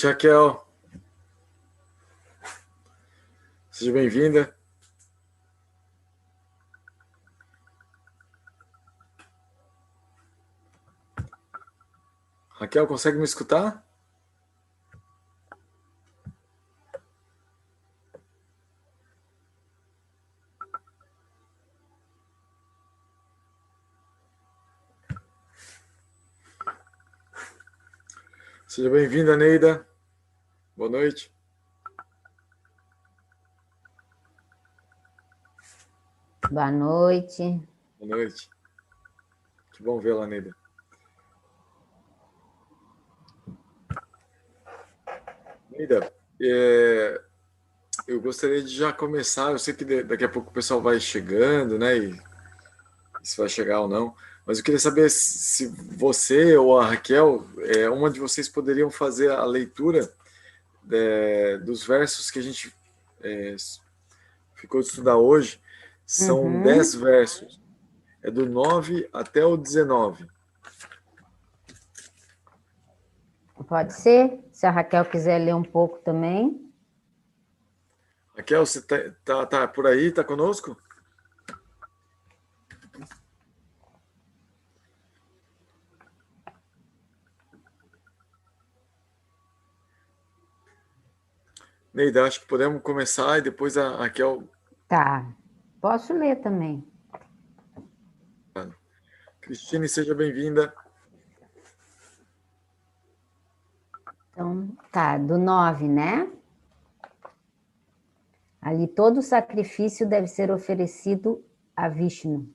noite, Raquel. Seja bem-vinda. Raquel, consegue me escutar? Seja bem-vinda, Neida. Boa noite. Boa noite. Boa noite. Que bom vê-la, Neida. Neida, eu gostaria de já começar. Eu sei que daqui a pouco o pessoal vai chegando, né? E se vai chegar ou não. Mas eu queria saber se você ou a Raquel, uma de vocês poderiam fazer a leitura dos versos que a gente ficou de estudar hoje. São 10 versos. É do 9 até o 19. Pode ser? Se a Raquel quiser ler um pouco também. Raquel, você tá por aí? Tá conosco? Neida, acho que podemos começar e depois a Raquel... Tá. Posso ler também. Cristine, seja bem-vinda. Então, tá, do 9, né? Ali todo sacrifício deve ser oferecido a Vishnu.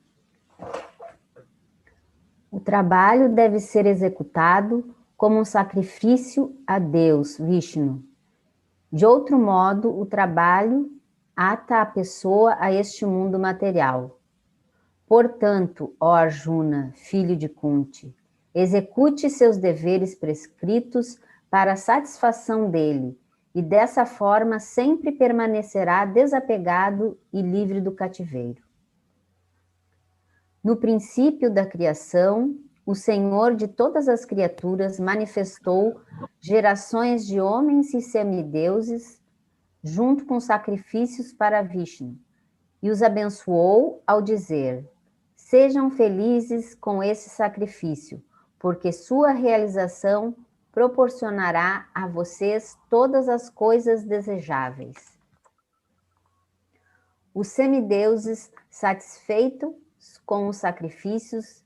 O trabalho deve ser executado como um sacrifício a Deus, Vishnu. De outro modo, o trabalho ata a pessoa a este mundo material. Portanto, ó Arjuna, filho de Kunti, execute seus deveres prescritos para a satisfação dele, e dessa forma sempre permanecerá desapegado e livre do cativeiro. No princípio da criação, o Senhor de todas as criaturas manifestou gerações de homens e semideuses junto com sacrifícios para Vishnu, e os abençoou ao dizer: sejam felizes com esse sacrifício, porque sua realização proporcionará a vocês todas as coisas desejáveis. Os semideuses, satisfeitos com os sacrifícios,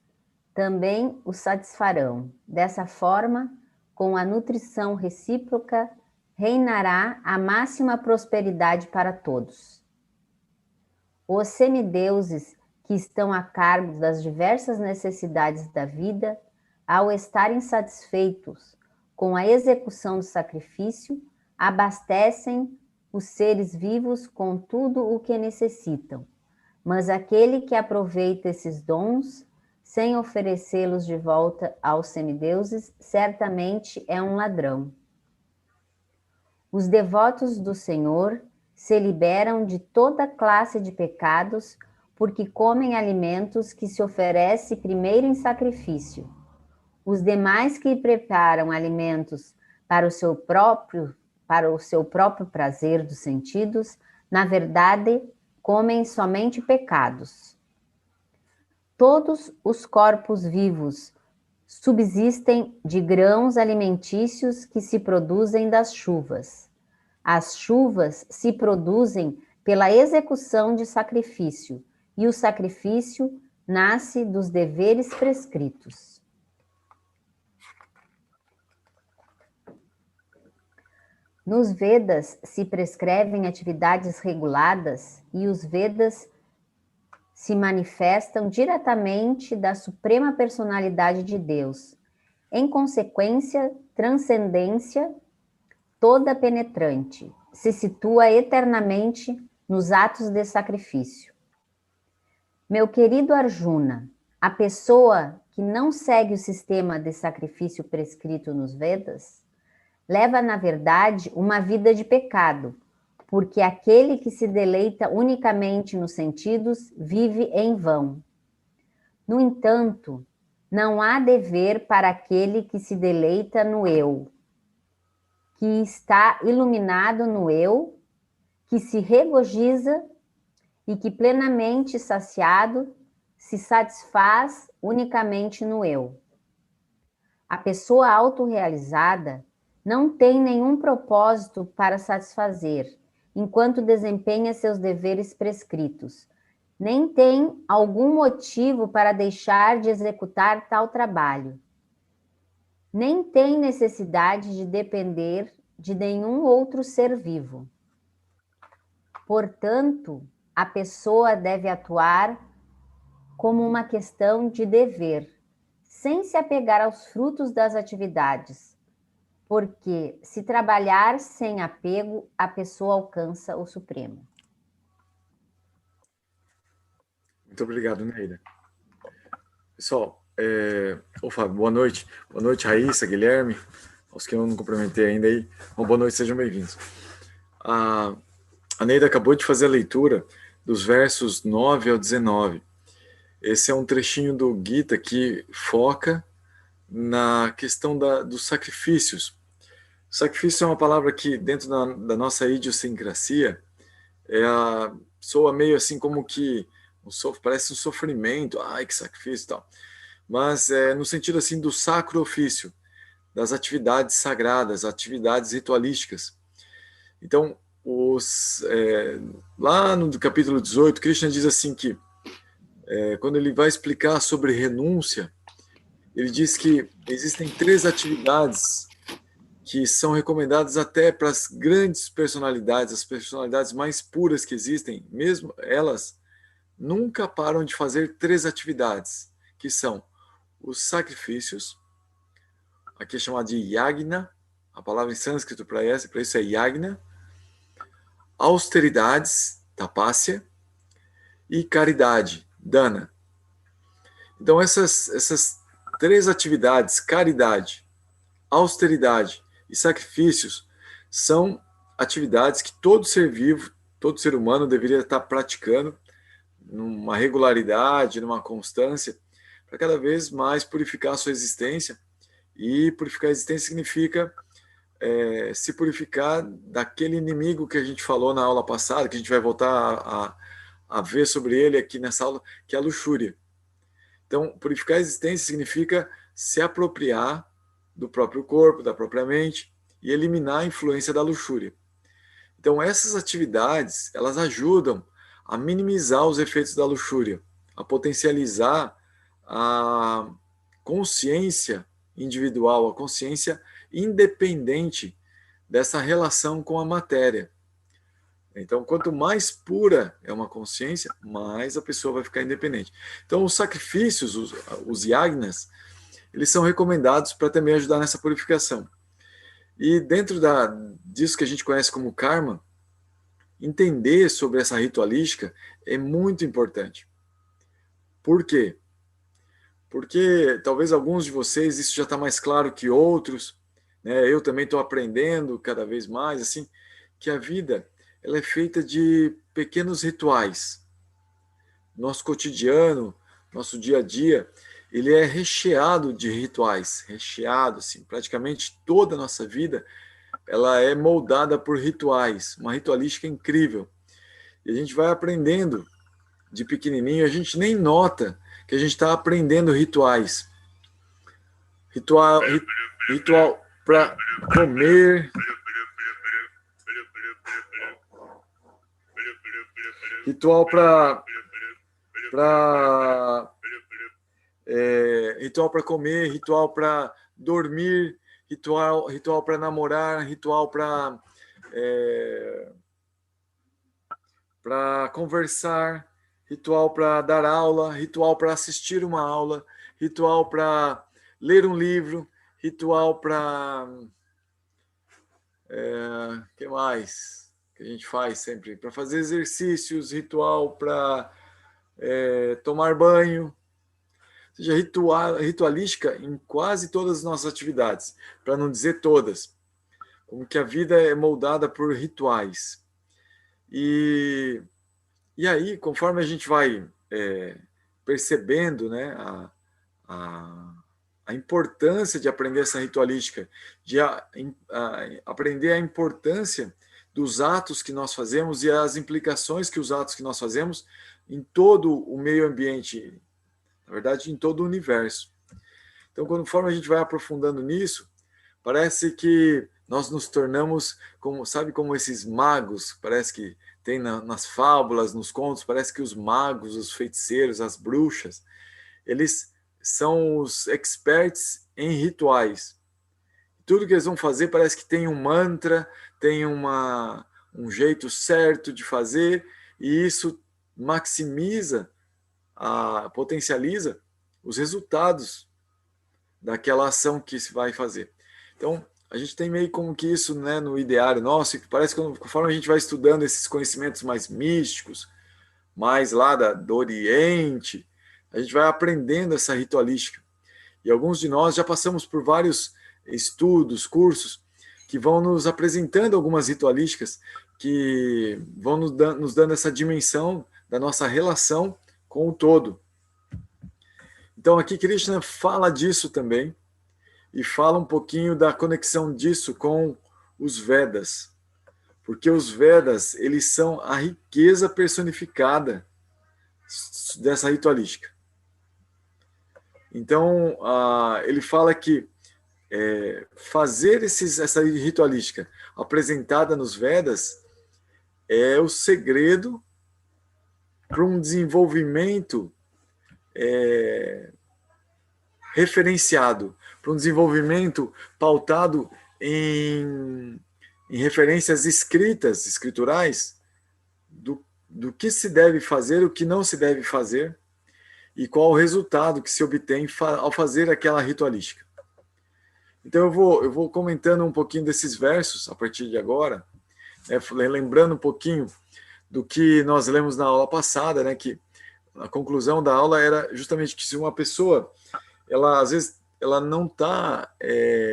também os satisfarão. Dessa forma, com a nutrição recíproca, reinará a máxima prosperidade para todos. Os semideuses, que estão a cargo das diversas necessidades da vida, ao estarem satisfeitos com a execução do sacrifício, abastecem os seres vivos com tudo o que necessitam. Mas aquele que aproveita esses dons, sem oferecê-los de volta aos semideuses, certamente é um ladrão. Os devotos do Senhor se liberam de toda classe de pecados porque comem alimentos que se oferece primeiro em sacrifício. Os demais que preparam alimentos para o seu próprio prazer dos sentidos, na verdade, comem somente pecados. Todos os corpos vivos subsistem de grãos alimentícios que se produzem das chuvas. As chuvas se produzem pela execução de sacrifício, e o sacrifício nasce dos deveres prescritos. Nos Vedas se prescrevem atividades reguladas e os Vedas se manifestam diretamente da suprema personalidade de Deus. Em consequência, transcendência toda penetrante, se situa eternamente nos atos de sacrifício. Meu querido Arjuna, a pessoa que não segue o sistema de sacrifício prescrito nos Vedas, leva, na verdade, uma vida de pecado, porque aquele que se deleita unicamente nos sentidos vive em vão. No entanto, não há dever para aquele que se deleita no eu, que está iluminado no eu, que se regozija e que plenamente saciado se satisfaz unicamente no eu. A pessoa autorrealizada não tem nenhum propósito para satisfazer, enquanto desempenha seus deveres prescritos, nem tem algum motivo para deixar de executar tal trabalho, nem tem necessidade de depender de nenhum outro ser vivo. Portanto, a pessoa deve atuar como uma questão de dever, sem se apegar aos frutos das atividades, porque se trabalhar sem apego, a pessoa alcança o Supremo. Muito obrigado, Neida. Pessoal, Fábio, boa noite. Boa noite, Raíssa, Guilherme, aos que eu não cumprimentei ainda aí. Boa noite, sejam bem-vindos. A Neida acabou de fazer a leitura dos versos 9 ao 19. Esse é um trechinho do Gita que foca na questão dos sacrifícios. Sacrifício é uma palavra que, dentro da nossa idiosincrasia, soa meio assim como que parece um sofrimento, ai, que sacrifício e tal. Mas no sentido assim do sacro ofício, das atividades sagradas, atividades ritualísticas. Então, lá no capítulo 18, Krishna diz assim que, quando ele vai explicar sobre renúncia, ele diz que existem 3 atividades que são recomendadas até para as grandes personalidades, as personalidades mais puras que existem, mesmo elas nunca param de fazer 3 atividades, que são os sacrifícios, aqui é chamado de yagna, a palavra em sânscrito para isso é yagna, austeridades, tapasya, e caridade, dana. Então essas 3 atividades, caridade, austeridade e sacrifícios, são atividades que todo ser vivo, todo ser humano deveria estar praticando numa regularidade, numa constância, para cada vez mais purificar a sua existência. E purificar a existência significa se purificar daquele inimigo que a gente falou na aula passada, que a gente vai voltar a ver sobre ele aqui nessa aula, que é a luxúria. Então, purificar a existência significa se apropriar do próprio corpo, da própria mente, e eliminar a influência da luxúria. Então, essas atividades, elas ajudam a minimizar os efeitos da luxúria, a potencializar a consciência individual, a consciência independente dessa relação com a matéria. Então, quanto mais pura é uma consciência, mais a pessoa vai ficar independente. Então, os sacrifícios, os yagnas, eles são recomendados para também ajudar nessa purificação. E dentro disso que a gente conhece como karma, entender sobre essa ritualística é muito importante. Por quê? Porque talvez alguns de vocês isso já está mais claro que outros, né? Eu também estou aprendendo cada vez mais, assim, que a vida ela é feita de pequenos rituais. Nosso cotidiano, nosso dia a dia, ele é recheado de rituais, recheado, assim, praticamente toda a nossa vida, ela é moldada por rituais, uma ritualística incrível. E a gente vai aprendendo de pequenininho, a gente nem nota que a gente está aprendendo rituais. Ritual para comer, ritual ritual para comer, ritual para dormir, ritual para namorar, ritual para conversar, ritual para dar aula, ritual para assistir uma aula, ritual para ler um livro, ritual para que mais que a gente faz sempre? Para fazer exercícios, ritual para tomar banho. Ou seja, ritualística em quase todas as nossas atividades, para não dizer todas. Como que a vida é moldada por rituais. E aí, conforme a gente vai percebendo, né, a importância de aprender essa ritualística, de aprender a importância dos atos que nós fazemos e as implicações que os atos que nós fazemos em todo o meio ambiente, na verdade, em todo o universo. Então, conforme a gente vai aprofundando nisso, parece que nós nos tornamos, como, sabe, como esses magos, parece que tem nas fábulas, nos contos, parece que os magos, os feiticeiros, as bruxas, eles são os experts em rituais. Tudo que eles vão fazer parece que tem um mantra, tem um jeito certo de fazer, e isso maximiza, potencializa os resultados daquela ação que se vai fazer. Então, a gente tem meio como que isso, né, no ideário nosso, e parece que conforme a gente vai estudando esses conhecimentos mais místicos, mais lá do Oriente, a gente vai aprendendo essa ritualística. E alguns de nós já passamos por vários estudos, cursos, que vão nos apresentando algumas ritualísticas que vão nos dando essa dimensão da nossa relação com o todo. Então, aqui Krishna fala disso também, e fala um pouquinho da conexão disso com os Vedas, porque os Vedas, eles são a riqueza personificada dessa ritualística. Então, ele fala que fazer essa ritualística apresentada nos Vedas é o segredo para um desenvolvimento referenciado, para um desenvolvimento pautado em referências escriturais do que se deve fazer, o que não se deve fazer e qual o resultado que se obtém ao fazer aquela ritualística. Então eu vou comentando um pouquinho desses versos a partir de agora, né, lembrando um pouquinho do que nós lemos na aula passada, né, que a conclusão da aula era justamente que se uma pessoa, ela às vezes ela não está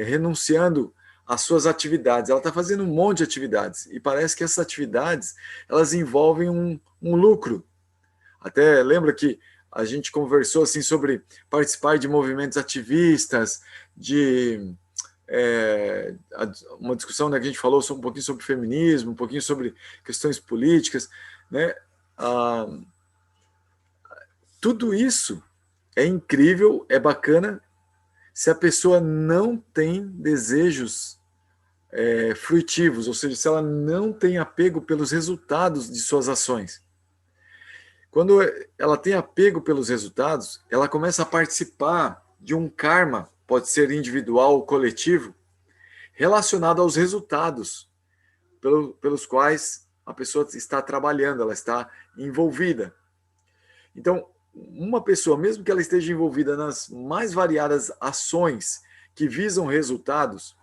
renunciando às suas atividades, ela está fazendo um monte de atividades, e parece que essas atividades elas envolvem um lucro. Até lembra que a gente conversou assim sobre participar de movimentos ativistas, de uma discussão, né, que a gente falou um pouquinho sobre feminismo, um pouquinho sobre questões políticas, né? Tudo isso é incrível, é bacana, se a pessoa não tem desejos fruitivos, ou seja, se ela não tem apego pelos resultados de suas ações. Quando ela tem apego pelos resultados, ela começa a participar de um karma, pode ser individual ou coletivo, relacionado aos resultados pelos quais a pessoa está trabalhando, ela está envolvida. Então, uma pessoa, mesmo que ela esteja envolvida nas mais variadas ações que visam resultados,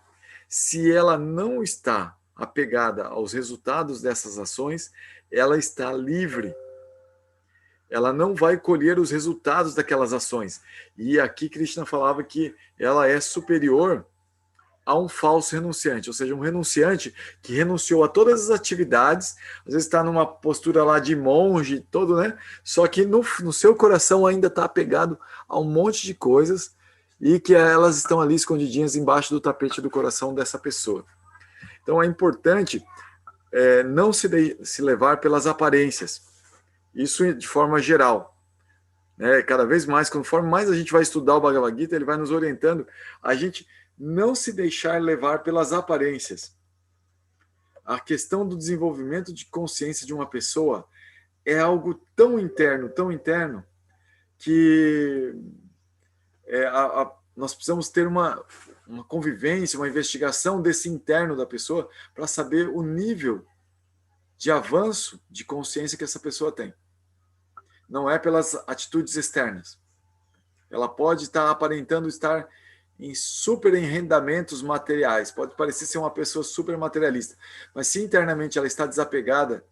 se ela não está apegada aos resultados dessas ações, ela está livre. Ela não vai colher os resultados daquelas ações. E aqui Krishna falava que ela é superior a um falso renunciante, ou seja, um renunciante que renunciou a todas as atividades, às vezes está numa postura lá de monge, todo, né? Só que no seu coração ainda está apegado a um monte de coisas e que elas estão ali escondidinhas embaixo do tapete do coração dessa pessoa. Então é importante não se levar pelas aparências. Isso de forma geral. Cada vez mais, conforme mais a gente vai estudar o Bhagavad Gita, ele vai nos orientando a gente não se deixar levar pelas aparências. A questão do desenvolvimento de consciência de uma pessoa é algo tão interno, que nós precisamos ter uma convivência, uma investigação desse interno da pessoa para saber o nível de avanço de consciência que essa pessoa tem. Não é pelas atitudes externas. Ela pode estar aparentando estar em super enrendamentos materiais, pode parecer ser uma pessoa super materialista, mas se internamente ela está desapegada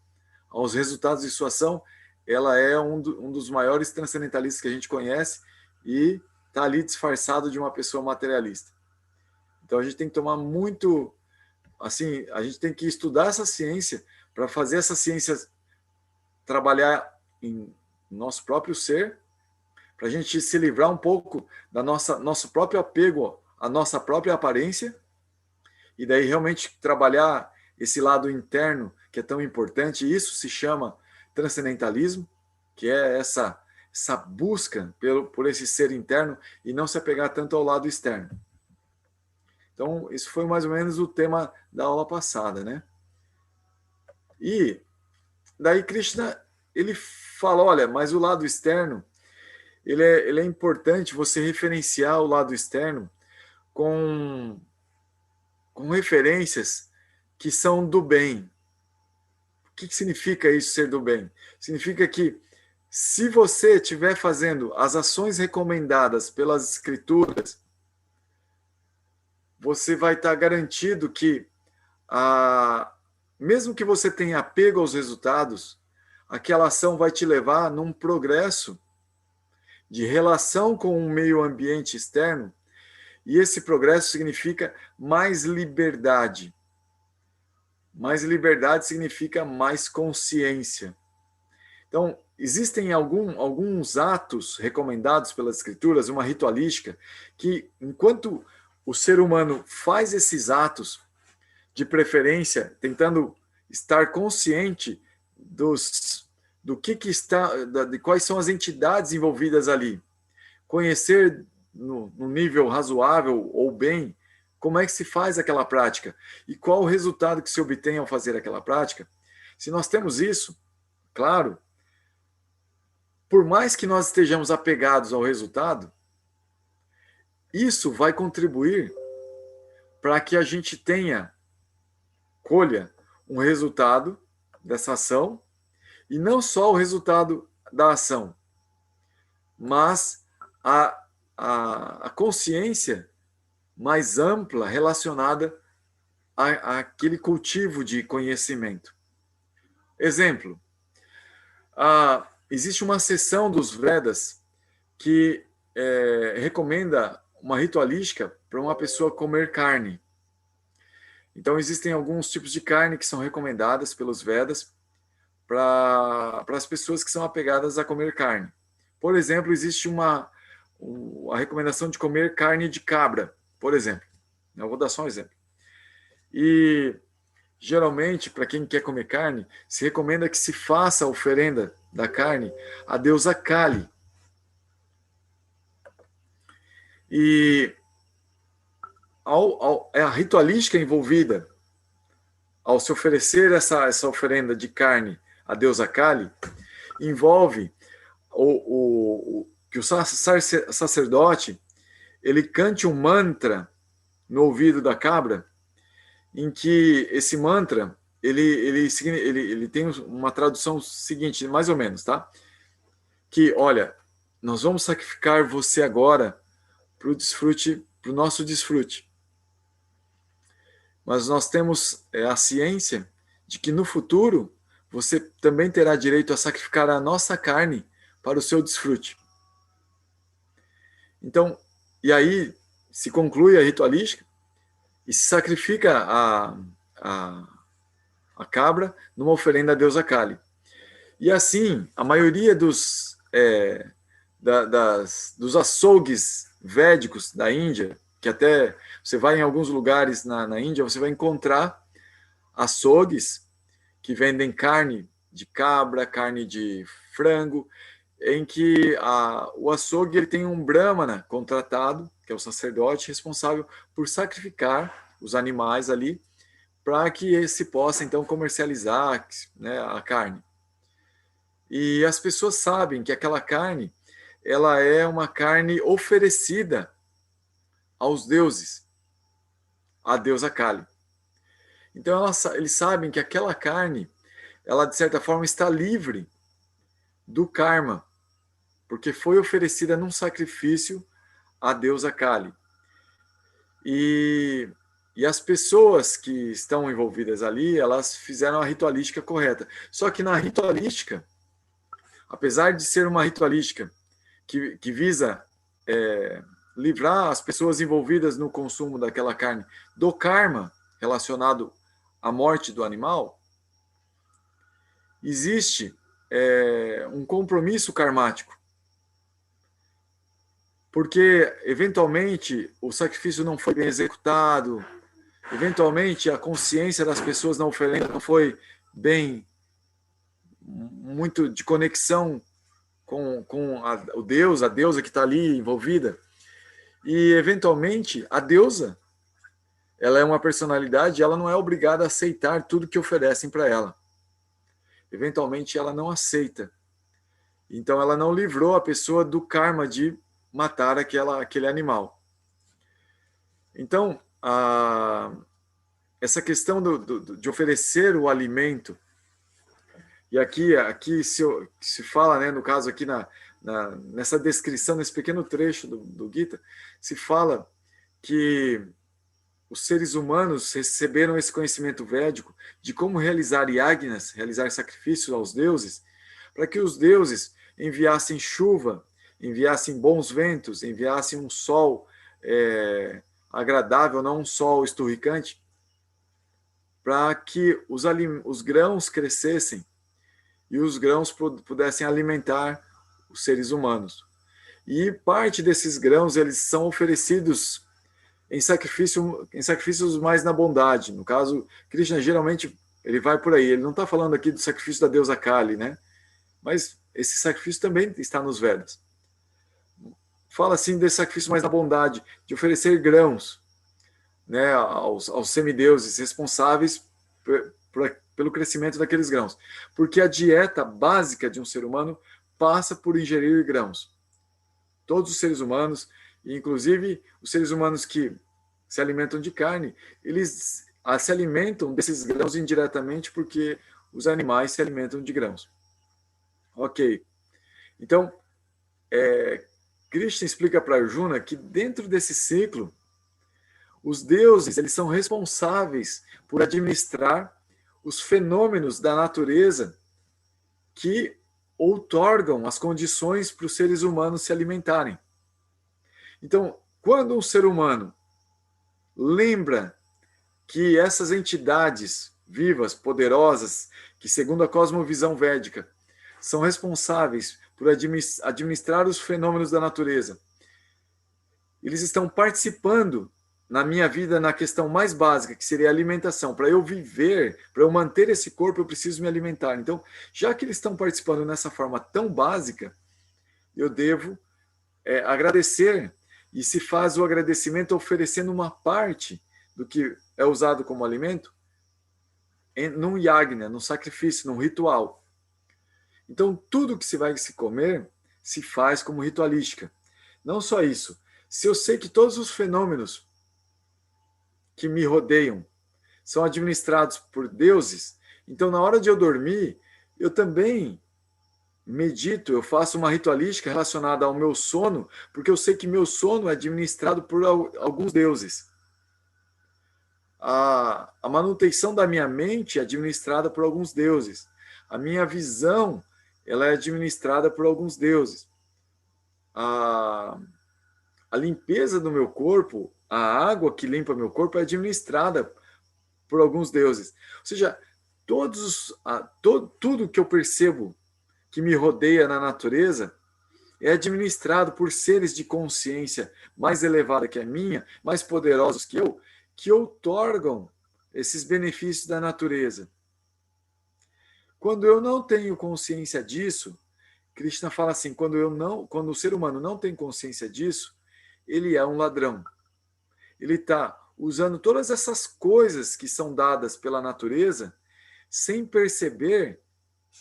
aos resultados de sua ação, ela é um dos maiores transcendentalistas que a gente conhece e está ali disfarçado de uma pessoa materialista. Então a gente tem que tomar muito, assim, a gente tem que estudar essa ciência para fazer essa ciência trabalhar em nosso próprio ser, para a gente se livrar um pouco da nosso próprio apego à nossa própria aparência, e daí realmente trabalhar esse lado interno que é tão importante. E isso se chama transcendentalismo, que é essa busca por esse ser interno e não se apegar tanto ao lado externo. Então, isso foi mais ou menos o tema da aula passada, né? E daí Krishna, ele fala, olha, mas o lado externo, ele é importante você referenciar o lado externo com referências que são do bem. O que significa isso, ser do bem? Significa que se você estiver fazendo as ações recomendadas pelas escrituras, você vai estar garantido que, mesmo que você tenha apego aos resultados, aquela ação vai te levar num progresso de relação com o meio ambiente externo, e esse progresso significa mais liberdade. Mais liberdade significa mais consciência. Então, existem alguns atos recomendados pelas escrituras, uma ritualística, que enquanto o ser humano faz esses atos, de preferência, tentando estar consciente do que está, de quais são as entidades envolvidas ali, conhecer no nível razoável ou bem como é que se faz aquela prática e qual o resultado que se obtém ao fazer aquela prática. Se nós temos isso, claro, por mais que nós estejamos apegados ao resultado, isso vai contribuir para que a gente colha um resultado dessa ação, e não só o resultado da ação, mas a consciência mais ampla relacionada àquele cultivo de conhecimento. Exemplo, existe uma seção dos Vedas que recomenda uma ritualística para uma pessoa comer carne. Então, existem alguns tipos de carne que são recomendadas pelos Vedas para as pessoas que são apegadas a comer carne. Por exemplo, existe a recomendação de comer carne de cabra, por exemplo. Eu vou dar só um exemplo. E, geralmente, para quem quer comer carne, se recomenda que se faça a oferenda da carne à deusa Kali. E a ritualística envolvida ao se oferecer essa oferenda de carne à deusa Kali envolve que o sacerdote ele cante um mantra no ouvido da cabra, em que esse mantra ele tem uma tradução seguinte, mais ou menos, tá? Que, olha, nós vamos sacrificar você agora para o nosso desfrute. Mas nós temos a ciência de que no futuro você também terá direito a sacrificar a nossa carne para o seu desfrute. Então, e aí se conclui a ritualística e se sacrifica a cabra numa oferenda à deusa Kali. E assim, a maioria dos açougues védicos da Índia, que até você vai em alguns lugares na Índia, você vai encontrar açougues que vendem carne de cabra, carne de frango, em que o açougue ele tem um brahmana contratado, que é o sacerdote responsável por sacrificar os animais ali, para que se possa então comercializar, né, a carne. E as pessoas sabem que aquela carne ela é uma carne oferecida aos deuses, a deusa Kali. Então eles sabem que aquela carne, ela de certa forma está livre do karma, porque foi oferecida num sacrifício à deusa Kali. E as pessoas que estão envolvidas ali, elas fizeram a ritualística correta. Só que na ritualística, apesar de ser uma ritualística que visa livrar as pessoas envolvidas no consumo daquela carne do karma relacionado à morte do animal, existe um compromisso karmático. porque eventualmente o sacrifício não foi bem executado, eventualmente a consciência das pessoas na oferenda não foi bem, muito de conexão com o Deus, a deusa que está ali envolvida. E, eventualmente, a deusa, ela é uma personalidade, ela não é obrigada a aceitar tudo que oferecem para ela. Eventualmente, ela não aceita. Então, ela não livrou a pessoa do karma de matar aquele animal. Então, essa questão de oferecer o alimento, e aqui se fala, né, no caso aqui nessa descrição, nesse pequeno trecho do Gita, se fala que os seres humanos receberam esse conhecimento védico de como realizar yagnas, realizar sacrifícios aos deuses, para que os deuses enviassem chuva, enviassem bons ventos, enviassem um sol agradável, não um sol esturricante, para que os grãos crescessem e os grãos pudessem alimentar os seres humanos. E parte desses grãos eles são oferecidos em sacrifícios mais na bondade. No caso, Krishna geralmente ele vai por aí. Ele não está falando aqui do sacrifício da deusa Kali, né? Mas esse sacrifício também está nos Vedas. Fala assim desse sacrifício mais na bondade, de oferecer grãos, né, aos semideuses responsáveis pelo crescimento daqueles grãos. Porque a dieta básica de um ser humano passa por ingerir grãos. Todos os seres humanos, inclusive os seres humanos que se alimentam de carne, eles se alimentam desses grãos indiretamente porque os animais se alimentam de grãos. Ok. Então, Krishna explica para Arjuna que dentro desse ciclo, os deuses eles são responsáveis por administrar os fenômenos da natureza que outorgam as condições para os seres humanos se alimentarem. Então, quando um ser humano lembra que essas entidades vivas, poderosas, que segundo a cosmovisão védica, são responsáveis por administrar os fenômenos da natureza, eles estão participando na minha vida na questão mais básica, que seria a alimentação. Para eu viver, para eu manter esse corpo, eu preciso me alimentar. Então, já que eles estão participando nessa forma tão básica, eu devo agradecer. E se faz o agradecimento oferecendo uma parte do que é usado como alimento num yagna, num sacrifício, num ritual. Então, tudo que se vai se comer se faz como ritualística. Não só isso. Se eu sei que todos os fenômenos que me rodeiam são administrados por deuses, então na hora de eu dormir, eu também medito, eu faço uma ritualística relacionada ao meu sono, porque eu sei que meu sono é administrado por alguns deuses. A manutenção da minha mente é administrada por alguns deuses. A minha visão, ela é administrada por alguns deuses. A limpeza do meu corpo, a água que limpa meu corpo é administrada por alguns deuses. Ou seja, tudo que eu percebo que me rodeia na natureza é administrado por seres de consciência mais elevada que a minha, mais poderosos que outorgam esses benefícios da natureza. Quando eu não tenho consciência disso, Krishna fala assim, quando o ser humano não tem consciência disso, ele é um ladrão. Ele está usando todas essas coisas que são dadas pela natureza, sem perceber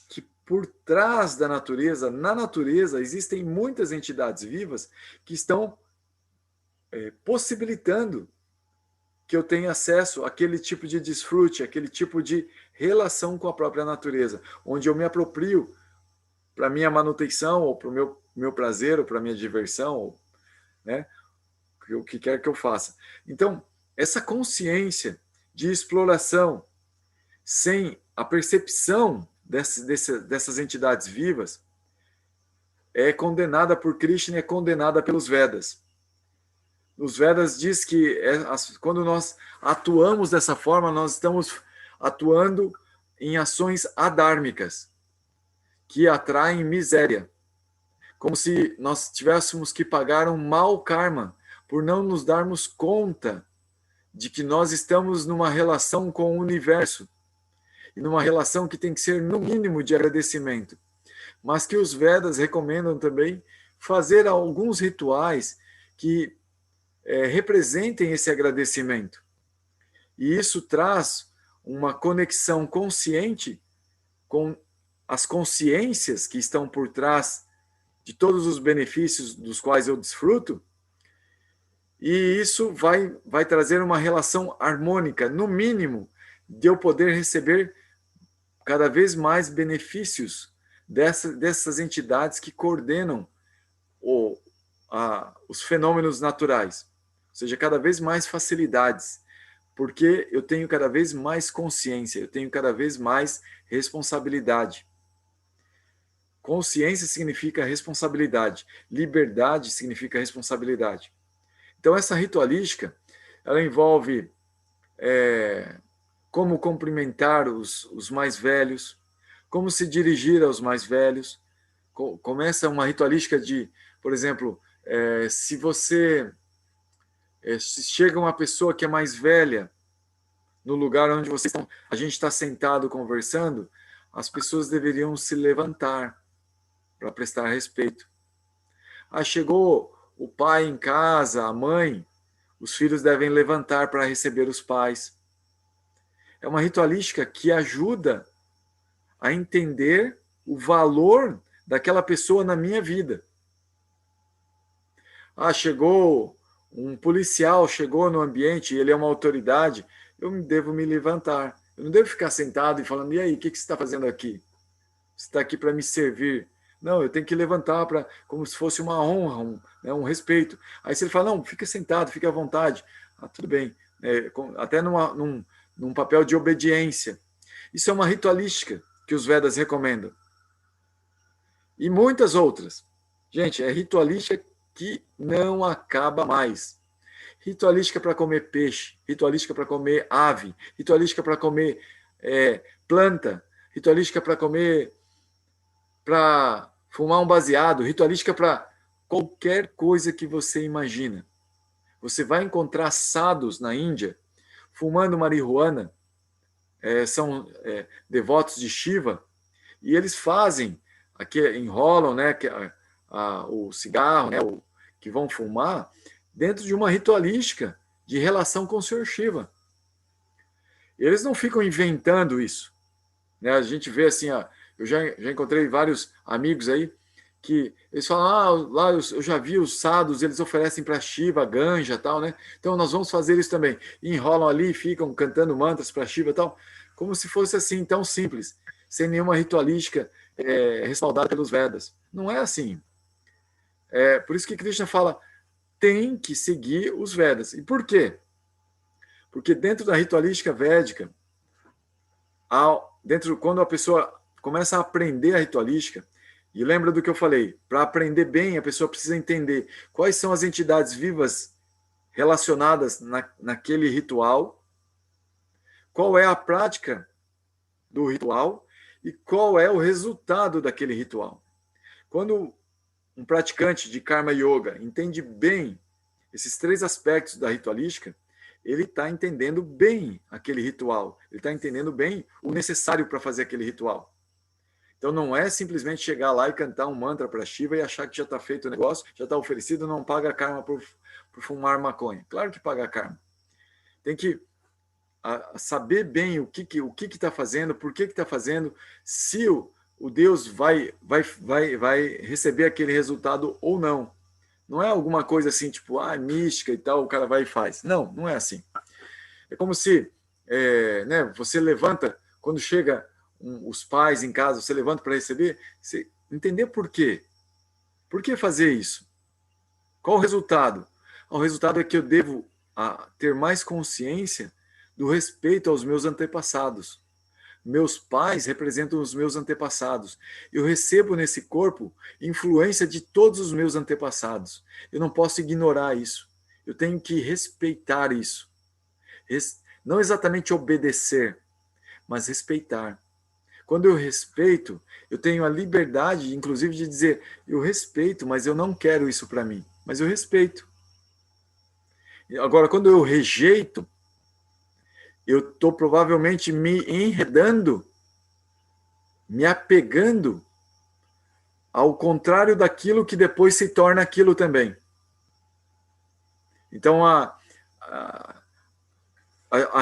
que por trás da natureza, na natureza, existem muitas entidades vivas que estão possibilitando que eu tenha acesso àquele tipo de desfrute, aquele tipo de relação com a própria natureza, onde eu me aproprio para minha manutenção, ou para o meu prazer, ou para minha diversão, né? O que quer que eu faça. Então, essa consciência de exploração, sem a percepção dessas entidades vivas, é condenada por Krishna e é condenada pelos Vedas. Os Vedas diz que quando nós atuamos dessa forma, nós estamos atuando em ações adármicas, que atraem miséria. como se nós tivéssemos que pagar um mau karma por não nos darmos conta de que nós estamos numa relação com o universo, e numa relação que tem que ser no mínimo de agradecimento, mas que os Vedas recomendam também fazer alguns rituais que representem esse agradecimento. E isso traz uma conexão consciente com as consciências que estão por trás de todos os benefícios dos quais eu desfruto, e isso vai trazer uma relação harmônica, no mínimo, de eu poder receber cada vez mais benefícios dessas entidades que coordenam os fenômenos naturais. Ou seja, cada vez mais facilidades, porque eu tenho cada vez mais consciência, eu tenho cada vez mais responsabilidade. Consciência significa responsabilidade, liberdade significa responsabilidade. Então, essa ritualística, ela envolve como cumprimentar os mais velhos, como se dirigir aos mais velhos. Começa uma ritualística de, por exemplo, se se chega uma pessoa que é mais velha no lugar onde vocês estão, a gente está sentado conversando, as pessoas deveriam se levantar para prestar respeito. Chegou o pai em casa, a mãe, os filhos devem levantar para receber os pais. É uma ritualística que ajuda a entender o valor daquela pessoa na minha vida. Chegou um policial, chegou no ambiente, ele é uma autoridade, eu devo me levantar. Eu não devo ficar sentado e falando, e aí, o que você está fazendo aqui? Você está aqui para me servir. Não, eu tenho que levantar como se fosse uma honra, um respeito. Aí se ele fala, não, fica sentado, fica à vontade. Tudo bem. Até num papel de obediência. Isso é uma ritualística que os Vedas recomendam. E muitas outras. Gente, é ritualística que não acaba mais. Ritualística para comer peixe, ritualística para comer ave, ritualística para comer planta, ritualística para fumar um baseado, ritualística para qualquer coisa que você imagina. Você vai encontrar sadhus na Índia fumando marihuana, são devotos de Shiva, e eles fazem, enrolam, né, o cigarro, né, que vão fumar, dentro de uma ritualística de relação com o Senhor Shiva. Eles não ficam inventando isso. Né? A gente vê assim, eu já encontrei vários amigos aí que eles falam, lá eu já vi os sadhus, eles oferecem para Shiva, ganja e tal, né? Então nós vamos fazer isso também. E enrolam ali, ficam cantando mantras para Shiva e tal, como se fosse assim, tão simples, sem nenhuma ritualística respaldada pelos Vedas. Não é assim. Por isso que Krishna fala, tem que seguir os Vedas. E por quê? Porque dentro da ritualística védica, quando a pessoa começa a aprender a ritualística, e lembra do que eu falei, para aprender bem, a pessoa precisa entender quais são as entidades vivas relacionadas naquele ritual, qual é a prática do ritual e qual é o resultado daquele ritual. Quando um praticante de Karma Yoga entende bem esses 3 aspectos da ritualística, ele está entendendo bem aquele ritual, ele está entendendo bem o necessário para fazer aquele ritual. Então não é simplesmente chegar lá e cantar um mantra para Shiva e achar que já está feito o negócio, já está oferecido, não paga karma por fumar maconha. Claro que paga karma. Tem que saber bem o que está fazendo, por que está fazendo, se o Deus vai receber aquele resultado ou não. Não é alguma coisa assim, tipo, mística e tal, o cara vai e faz. Não, não é assim. É como se né, você levanta, quando chega os pais em casa, você levanta para receber, você entender por quê. Por que fazer isso? Qual o resultado? O resultado é que eu devo ter mais consciência do respeito aos meus antepassados. Meus pais representam os meus antepassados. Eu recebo nesse corpo influência de todos os meus antepassados. Eu não posso ignorar isso. Eu tenho que respeitar isso. Não exatamente obedecer, mas respeitar. Quando eu respeito, eu tenho a liberdade, inclusive, de dizer, eu respeito, mas eu não quero isso para mim. Mas eu respeito. Agora, quando eu rejeito, eu estou provavelmente me enredando, me apegando ao contrário daquilo que depois se torna aquilo também. Então, a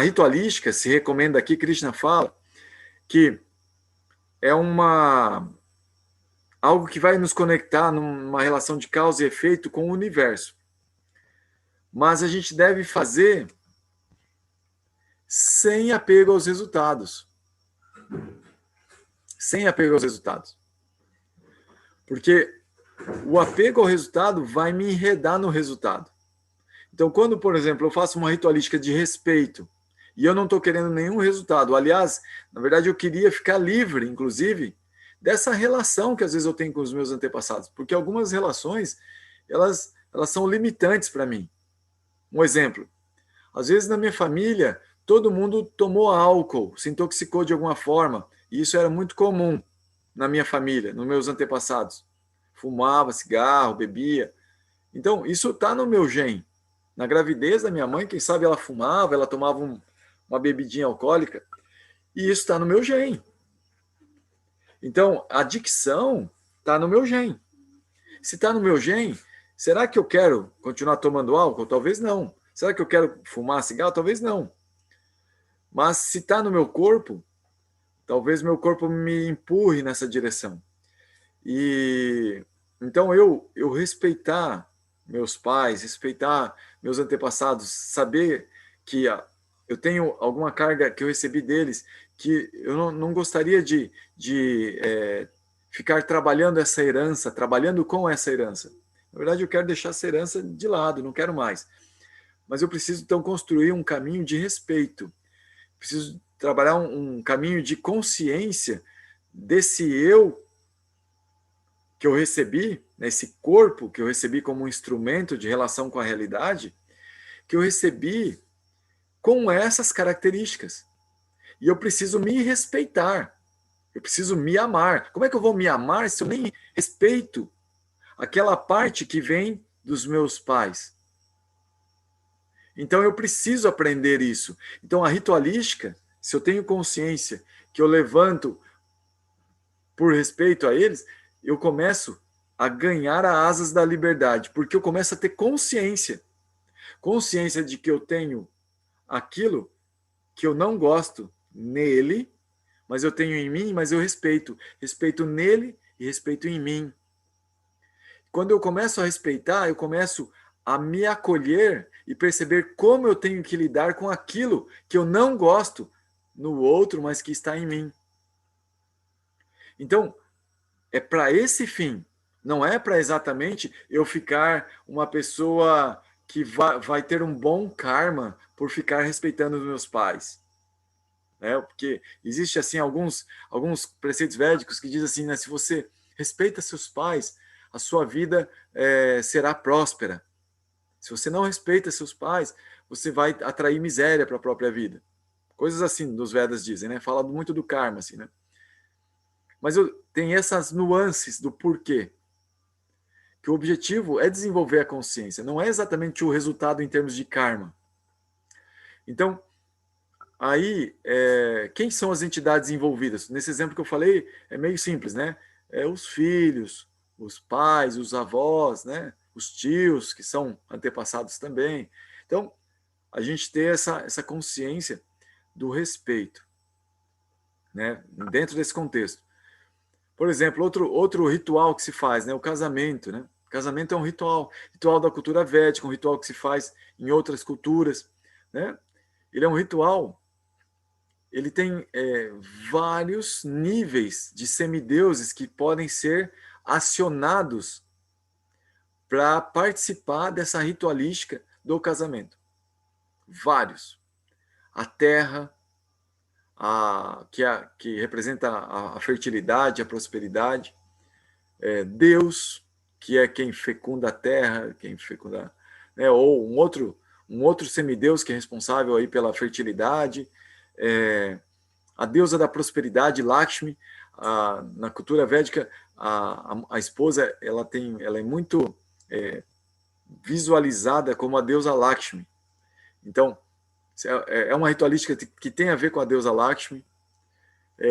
ritualística se recomenda aqui, Krishna fala, que é algo que vai nos conectar numa relação de causa e efeito com o universo. Mas a gente deve fazer sem apego aos resultados. Sem apego aos resultados. Porque o apego ao resultado vai me enredar no resultado. Então, quando, por exemplo, eu faço uma ritualística de respeito e eu não estou querendo nenhum resultado, aliás, na verdade eu queria ficar livre, inclusive, dessa relação que às vezes eu tenho com os meus antepassados, porque algumas relações, elas são limitantes para mim. Um exemplo, às vezes na minha família, todo mundo tomou álcool, se intoxicou de alguma forma, e isso era muito comum na minha família, nos meus antepassados. Fumava cigarro, bebia. Então, isso está no meu gene. Na gravidez da minha mãe, quem sabe ela fumava, ela tomava uma bebidinha alcoólica, e isso está no meu gene. Então, a adicção está no meu gene. Se está no meu gene, será que eu quero continuar tomando álcool? Talvez não. Será que eu quero fumar cigarro? Talvez não. Mas se está no meu corpo, talvez meu corpo me empurre nessa direção. E então eu respeitar meus pais, respeitar meus antepassados, saber que eu tenho alguma carga que eu recebi deles, que eu não gostaria de ficar trabalhando essa herança, trabalhando com essa herança. Na verdade, eu quero deixar essa herança de lado, não quero mais. Mas eu preciso, então, construir um caminho de respeito. Preciso trabalhar um caminho de consciência desse eu que eu recebi, nesse corpo que eu recebi como um instrumento de relação com a realidade, que eu recebi com essas características. E eu preciso me respeitar. Eu preciso me amar. Como é que eu vou me amar se eu nem respeito aquela parte que vem dos meus pais? Então eu preciso aprender isso. Então a ritualística, se eu tenho consciência que eu levanto por respeito a eles, eu começo a ganhar as asas da liberdade, porque eu começo a ter consciência de que eu tenho aquilo que eu não gosto nele, mas eu tenho em mim, mas eu respeito nele e respeito em mim. Quando eu começo a respeitar, eu começo a me acolher e perceber como eu tenho que lidar com aquilo que eu não gosto no outro, mas que está em mim. Então, é para esse fim, não é para exatamente eu ficar uma pessoa que vai ter um bom karma por ficar respeitando os meus pais. Porque existe assim alguns preceitos védicos que dizem assim, né, se você respeita seus pais, a sua vida será próspera. Se você não respeita seus pais, você vai atrair miséria para a própria vida. Coisas assim, nos Vedas dizem, né? Fala muito do karma, assim, né? Mas tem essas nuances do porquê. Que o objetivo é desenvolver a consciência, não é exatamente o resultado em termos de karma. Então, aí, quem são as entidades envolvidas? Nesse exemplo que eu falei, é meio simples, né? Os filhos, os pais, os avós, né? Os tios, que são antepassados também. Então, a gente ter essa consciência do respeito, né? Dentro desse contexto. Por exemplo, outro ritual que se faz, né? O casamento, né? O casamento é um ritual da cultura védica, um ritual que se faz em outras culturas, né? Ele é um ritual, ele tem vários níveis de semideuses que podem ser acionados para participar dessa ritualística do casamento. Vários. A terra, que representa a fertilidade, a prosperidade. Deus, que é quem fecunda a terra, quem fecunda, né, ou um outro semideus que é responsável aí pela fertilidade. a deusa da prosperidade, Lakshmi. Na cultura védica, a esposa ela é muito visualizada como a deusa Lakshmi. Então, é uma ritualística que tem a ver com a deusa Lakshmi,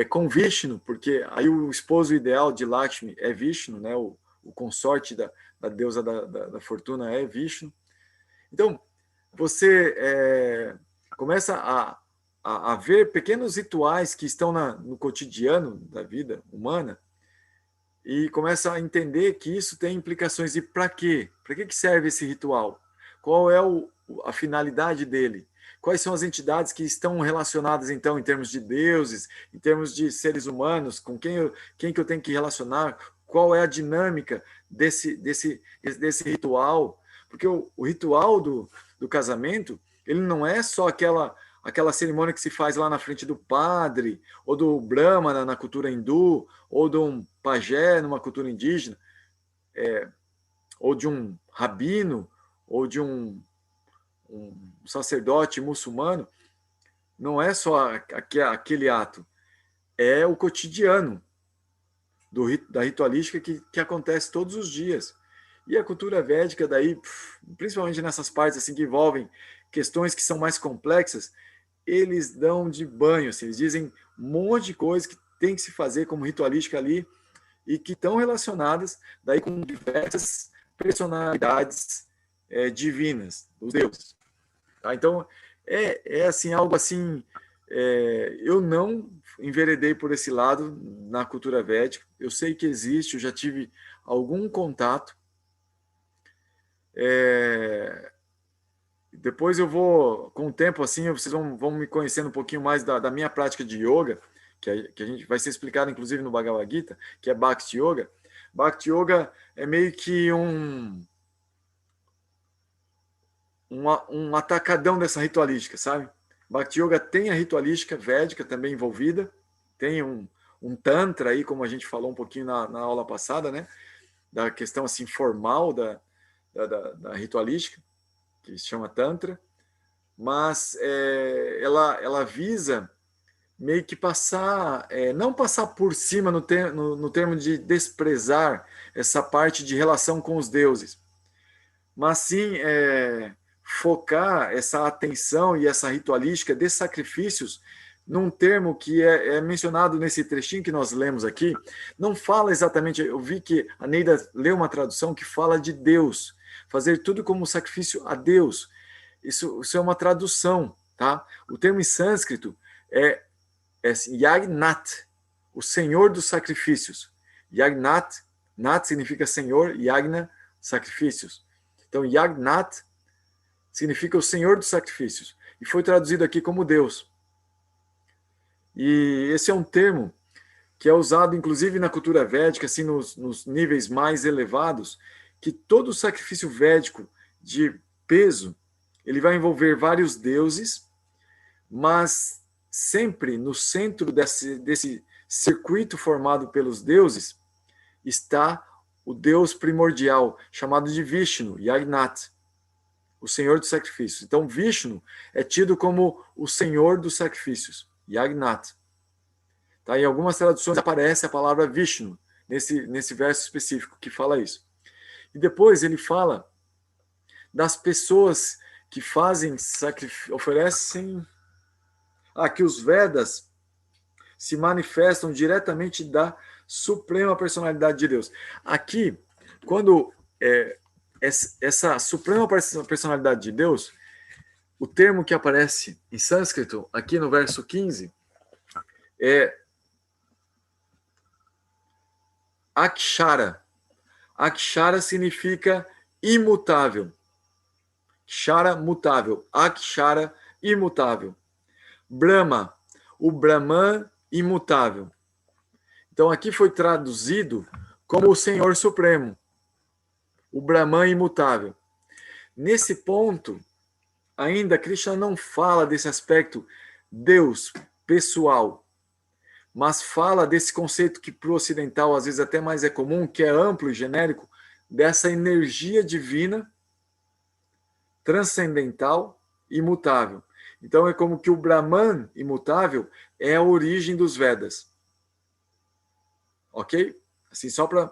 com Vishnu, porque aí o esposo ideal de Lakshmi é Vishnu, né? O consorte da deusa da fortuna é Vishnu. Então, você começa a ver pequenos rituais que estão no cotidiano da vida humana e começa a entender que isso tem implicações. E para quê? Para que serve esse ritual? Qual é a finalidade dele? Quais são as entidades que estão relacionadas, então, em termos de deuses, em termos de seres humanos, com quem que eu tenho que relacionar? Qual é a dinâmica desse ritual? Porque o ritual do casamento, ele não é só aquela cerimônia que se faz lá na frente do padre, ou do brahmana na cultura hindu, ou de um pajé numa cultura indígena, ou de um rabino, ou de um sacerdote muçulmano. Não é só aquele ato, é o cotidiano da ritualística que acontece todos os dias. E a cultura védica, daí, principalmente nessas partes assim, que envolvem questões que são mais complexas, eles dão de banho, assim, eles dizem um monte de coisa que tem que se fazer como ritualística ali e que estão relacionadas daí com diversas personalidades divinas, os deuses. Tá? Então, assim, algo assim, eu não enveredei por esse lado na cultura védica, eu sei que existe, eu já tive algum contato, depois eu vou, com o tempo assim, vocês vão me conhecendo um pouquinho mais da minha prática de yoga, que a gente vai ser explicado inclusive no Bhagavad Gita, que é Bhakti Yoga. Bhakti Yoga é meio que um atacadão dessa ritualística, sabe? Bhakti Yoga tem a ritualística védica também envolvida, tem um tantra aí, como a gente falou um pouquinho na aula passada, né? Da questão assim formal da ritualística, que se chama Tantra, mas ela visa meio que passar, não passar por cima no termo de desprezar essa parte de relação com os deuses, mas sim focar essa atenção e essa ritualística de sacrifícios num termo que é mencionado nesse trechinho que nós lemos aqui. Não fala exatamente, eu vi que a Neida leu uma tradução que fala de Deus, fazer tudo como sacrifício a Deus. Isso é uma tradução, tá? O termo em sânscrito é Yagnat, o Senhor dos sacrifícios. Yagnat, Nat significa Senhor, Yagna, sacrifícios. Então, Yagnat significa o Senhor dos sacrifícios. E foi traduzido aqui como Deus. E esse é um termo que é usado, inclusive, na cultura védica, assim, nos níveis mais elevados, que todo sacrifício védico de peso, ele vai envolver vários deuses, mas sempre no centro desse circuito formado pelos deuses está o Deus primordial, chamado de Vishnu, Yagnat, o Senhor dos sacrifícios. Então, Vishnu é tido como o Senhor dos sacrifícios, Yagnat. Tá? Em algumas traduções aparece a palavra Vishnu, nesse verso específico que fala isso. E depois ele fala das pessoas que fazem sacrifício, oferecem... que os Vedas se manifestam diretamente da suprema personalidade de Deus. Aqui, quando essa suprema personalidade de Deus, o termo que aparece em sânscrito, aqui no verso 15, é Akshara. Akshara significa imutável. Kshara, mutável. Akshara, imutável. Brahma, o Brahman imutável. Então aqui foi traduzido como o Senhor Supremo, o Brahman imutável. Nesse ponto, ainda Krishna não fala desse aspecto Deus pessoal, mas fala desse conceito que para o ocidental às vezes até mais é comum, que é amplo e genérico, dessa energia divina, transcendental, imutável. Então é como que o Brahman imutável é a origem dos Vedas. Ok? Assim, só para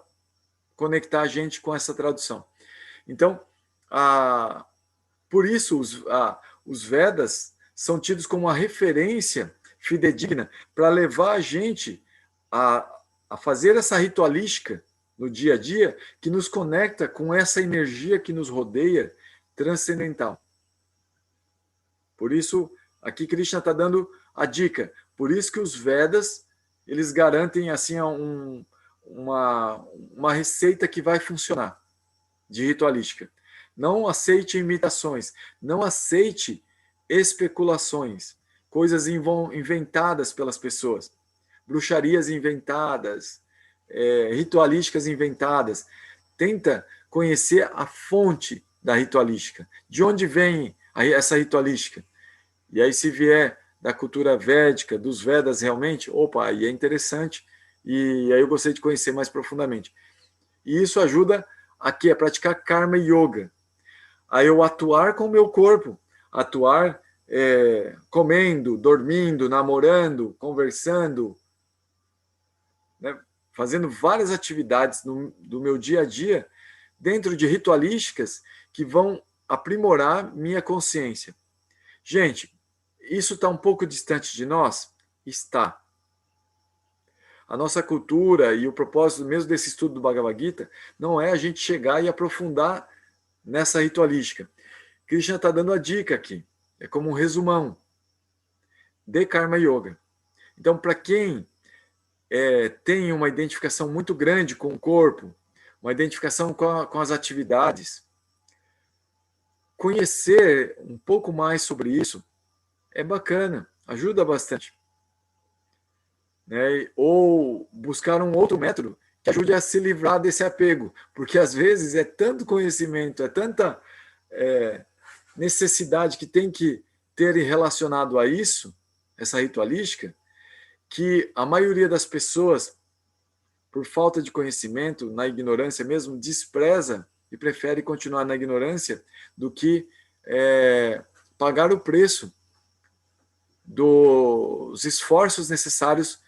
conectar a gente com essa tradução. Então, por isso os Vedas são tidos como uma referência fidedigna para levar a gente a fazer essa ritualística no dia a dia que nos conecta com essa energia que nos rodeia transcendental. Por isso, aqui Krishna está dando a dica. Por isso que os Vedas, eles garantem assim uma receita que vai funcionar de ritualística. Não aceite imitações, não aceite especulações, coisas inventadas pelas pessoas, bruxarias inventadas, ritualísticas inventadas. Tenta conhecer a fonte da ritualística. De onde vem essa ritualística? E aí, se vier da cultura védica, dos Vedas realmente, opa, aí é interessante, e aí eu gostaria de conhecer mais profundamente. E isso ajuda aqui a praticar Karma Yoga, a eu atuar com o meu corpo, atuar comendo, dormindo, namorando, conversando, né, fazendo várias atividades do meu dia a dia, dentro de ritualísticas que vão aprimorar minha consciência. Gente, isso está um pouco distante de nós? Está. A nossa cultura e o propósito mesmo desse estudo do Bhagavad Gita não é a gente chegar e aprofundar nessa ritualística. Krishna está dando a dica aqui. É como um resumão de Karma Yoga. Então, para quem tem uma identificação muito grande com o corpo, uma identificação com as atividades, conhecer um pouco mais sobre isso é bacana, ajuda bastante. Né? Ou buscar um outro método que ajude a se livrar desse apego, porque às vezes é tanto conhecimento, é tanta necessidade que tem que ter relacionado a isso, essa ritualística, que a maioria das pessoas, por falta de conhecimento, na ignorância mesmo, despreza e prefere continuar na ignorância do que pagar o preço dos esforços necessários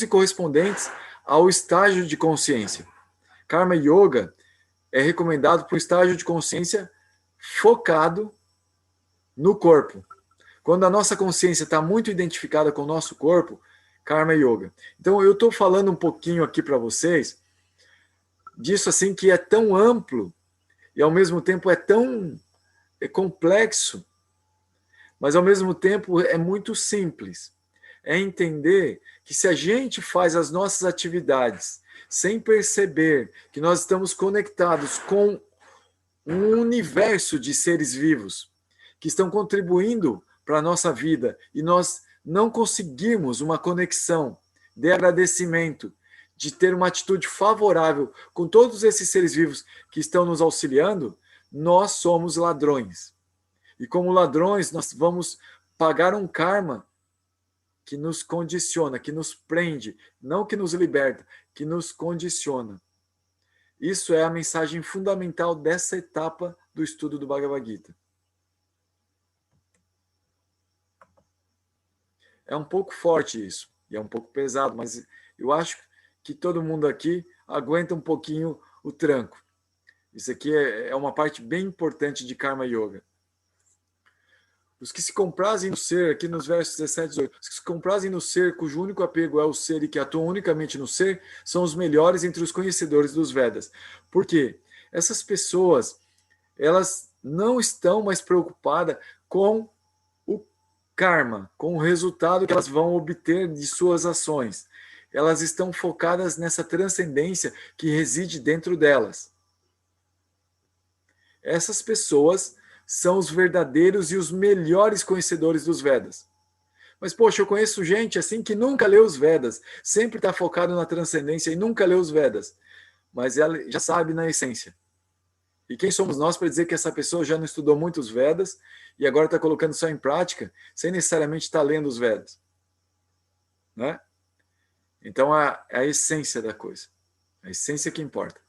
e correspondentes ao estágio de consciência. Karma Yoga é recomendado para o estágio de consciência focado no corpo. Quando a nossa consciência está muito identificada com o nosso corpo, Karma Yoga. Então, eu estou falando um pouquinho aqui para vocês disso assim que é tão amplo e ao mesmo tempo é tão complexo, mas ao mesmo tempo é muito simples. É entender que se a gente faz as nossas atividades sem perceber que nós estamos conectados com um universo de seres vivos que estão contribuindo para a nossa vida e nós não conseguirmos uma conexão de agradecimento, de ter uma atitude favorável com todos esses seres vivos que estão nos auxiliando, nós somos ladrões. E como ladrões, nós vamos pagar um karma que nos condiciona, que nos prende, não que nos liberta, que nos condiciona. Isso é a mensagem fundamental dessa etapa do estudo do Bhagavad Gita. É um pouco forte isso, e é um pouco pesado, mas eu acho que todo mundo aqui aguenta um pouquinho o tranco. Isso aqui é uma parte bem importante de Karma Yoga. Os que se comprazem no ser, aqui nos versos 17 e 18, os que se comprazem no ser, cujo único apego é o ser e que atuam unicamente no ser, são os melhores entre os conhecedores dos Vedas. Por quê? Essas pessoas, elas não estão mais preocupadas com o karma, com o resultado que elas vão obter de suas ações. Elas estão focadas nessa transcendência que reside dentro delas. Essas pessoas são os verdadeiros e os melhores conhecedores dos Vedas. Mas, poxa, eu conheço gente assim que nunca leu os Vedas, sempre está focado na transcendência e nunca leu os Vedas, mas ela já sabe na essência. E quem somos nós para dizer que essa pessoa já não estudou muito os Vedas e agora está colocando só em prática, sem necessariamente estar lendo os Vedas? Né? Então, é a essência da coisa. A essência que importa.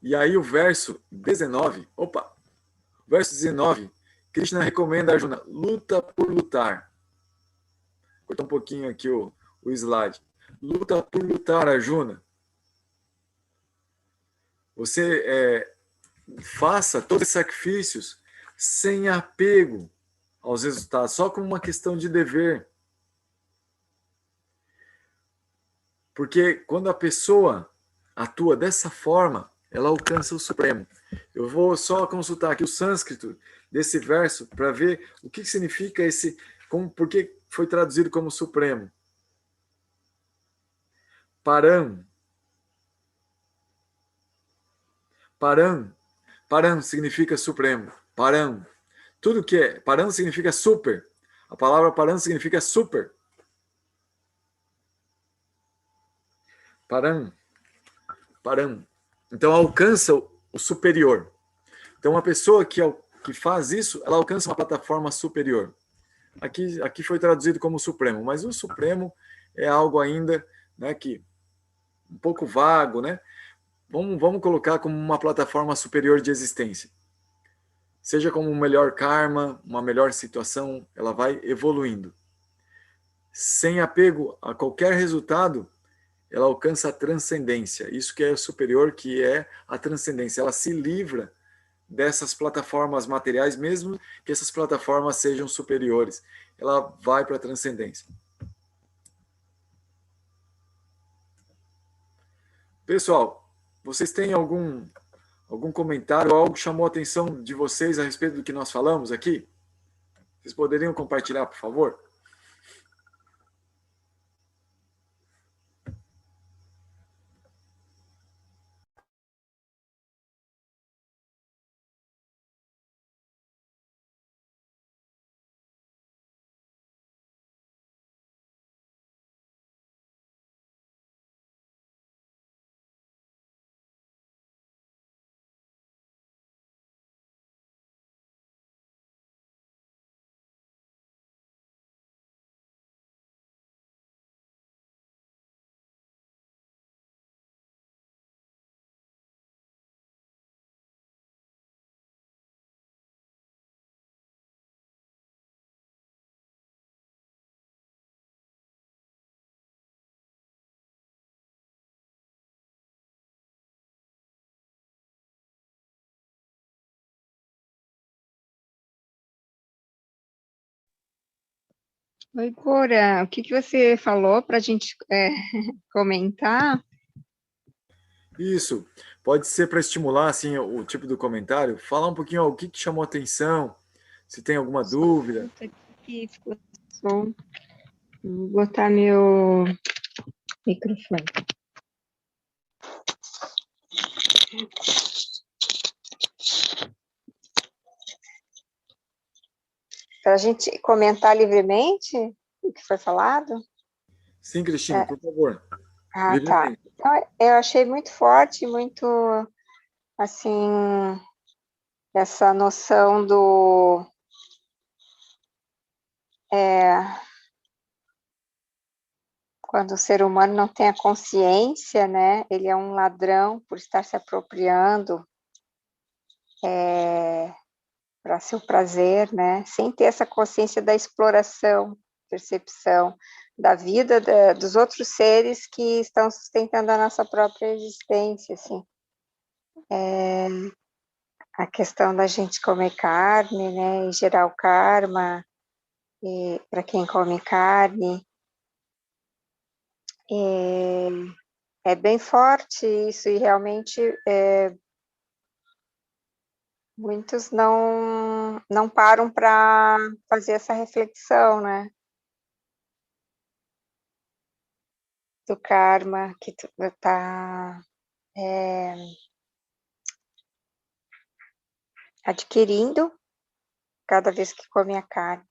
E aí o verso 19, verso 19, Krishna recomenda a Arjuna, luta por lutar. Vou cortar um pouquinho aqui o slide. Luta por lutar, Arjuna. Você faça todos os sacrifícios sem apego aos resultados, só como uma questão de dever. Porque quando a pessoa atua dessa forma, ela alcança o Supremo. Eu vou só consultar aqui o sânscrito desse verso para ver o que significa por que foi traduzido como Supremo. Param. Param. Param significa Supremo. Param. Tudo que é param significa super. A palavra param significa super. Param. Param. Então alcança o superior. Então uma pessoa que faz isso, ela alcança uma plataforma superior. Aqui foi traduzido como Supremo, mas o Supremo é algo ainda, né, que um pouco vago, né? Vamos colocar como uma plataforma superior de existência. Seja como um melhor karma, uma melhor situação, ela vai evoluindo. Sem apego a qualquer resultado, ela alcança a transcendência. Isso que é superior, que é a transcendência. Ela se livra dessas plataformas materiais, mesmo que essas plataformas sejam superiores. Ela vai para a transcendência. Pessoal, vocês têm algum comentário, algo que chamou a atenção de vocês a respeito do que nós falamos aqui? Vocês poderiam compartilhar, por favor? Oi, Cora, o que você falou para a gente comentar? Isso. Pode ser para estimular assim, o tipo do comentário. Falar um pouquinho o que chamou a atenção, se tem alguma dúvida. Aqui ficou som. Vou botar meu microfone. Para a gente comentar livremente o que foi falado? Sim, Cristina, por favor. Ah, tá. Então, eu achei muito forte, muito, assim, essa noção do... quando o ser humano não tem a consciência, né? Ele é um ladrão por estar se apropriando para seu prazer, né? Sem ter essa consciência da exploração, percepção da vida dos outros seres que estão sustentando a nossa própria existência, assim. A questão da gente comer carne, né? E gerar o karma para quem come carne. É bem forte isso, e realmente muitos não param para fazer essa reflexão, né? Do karma que tu está adquirindo cada vez que come a carne.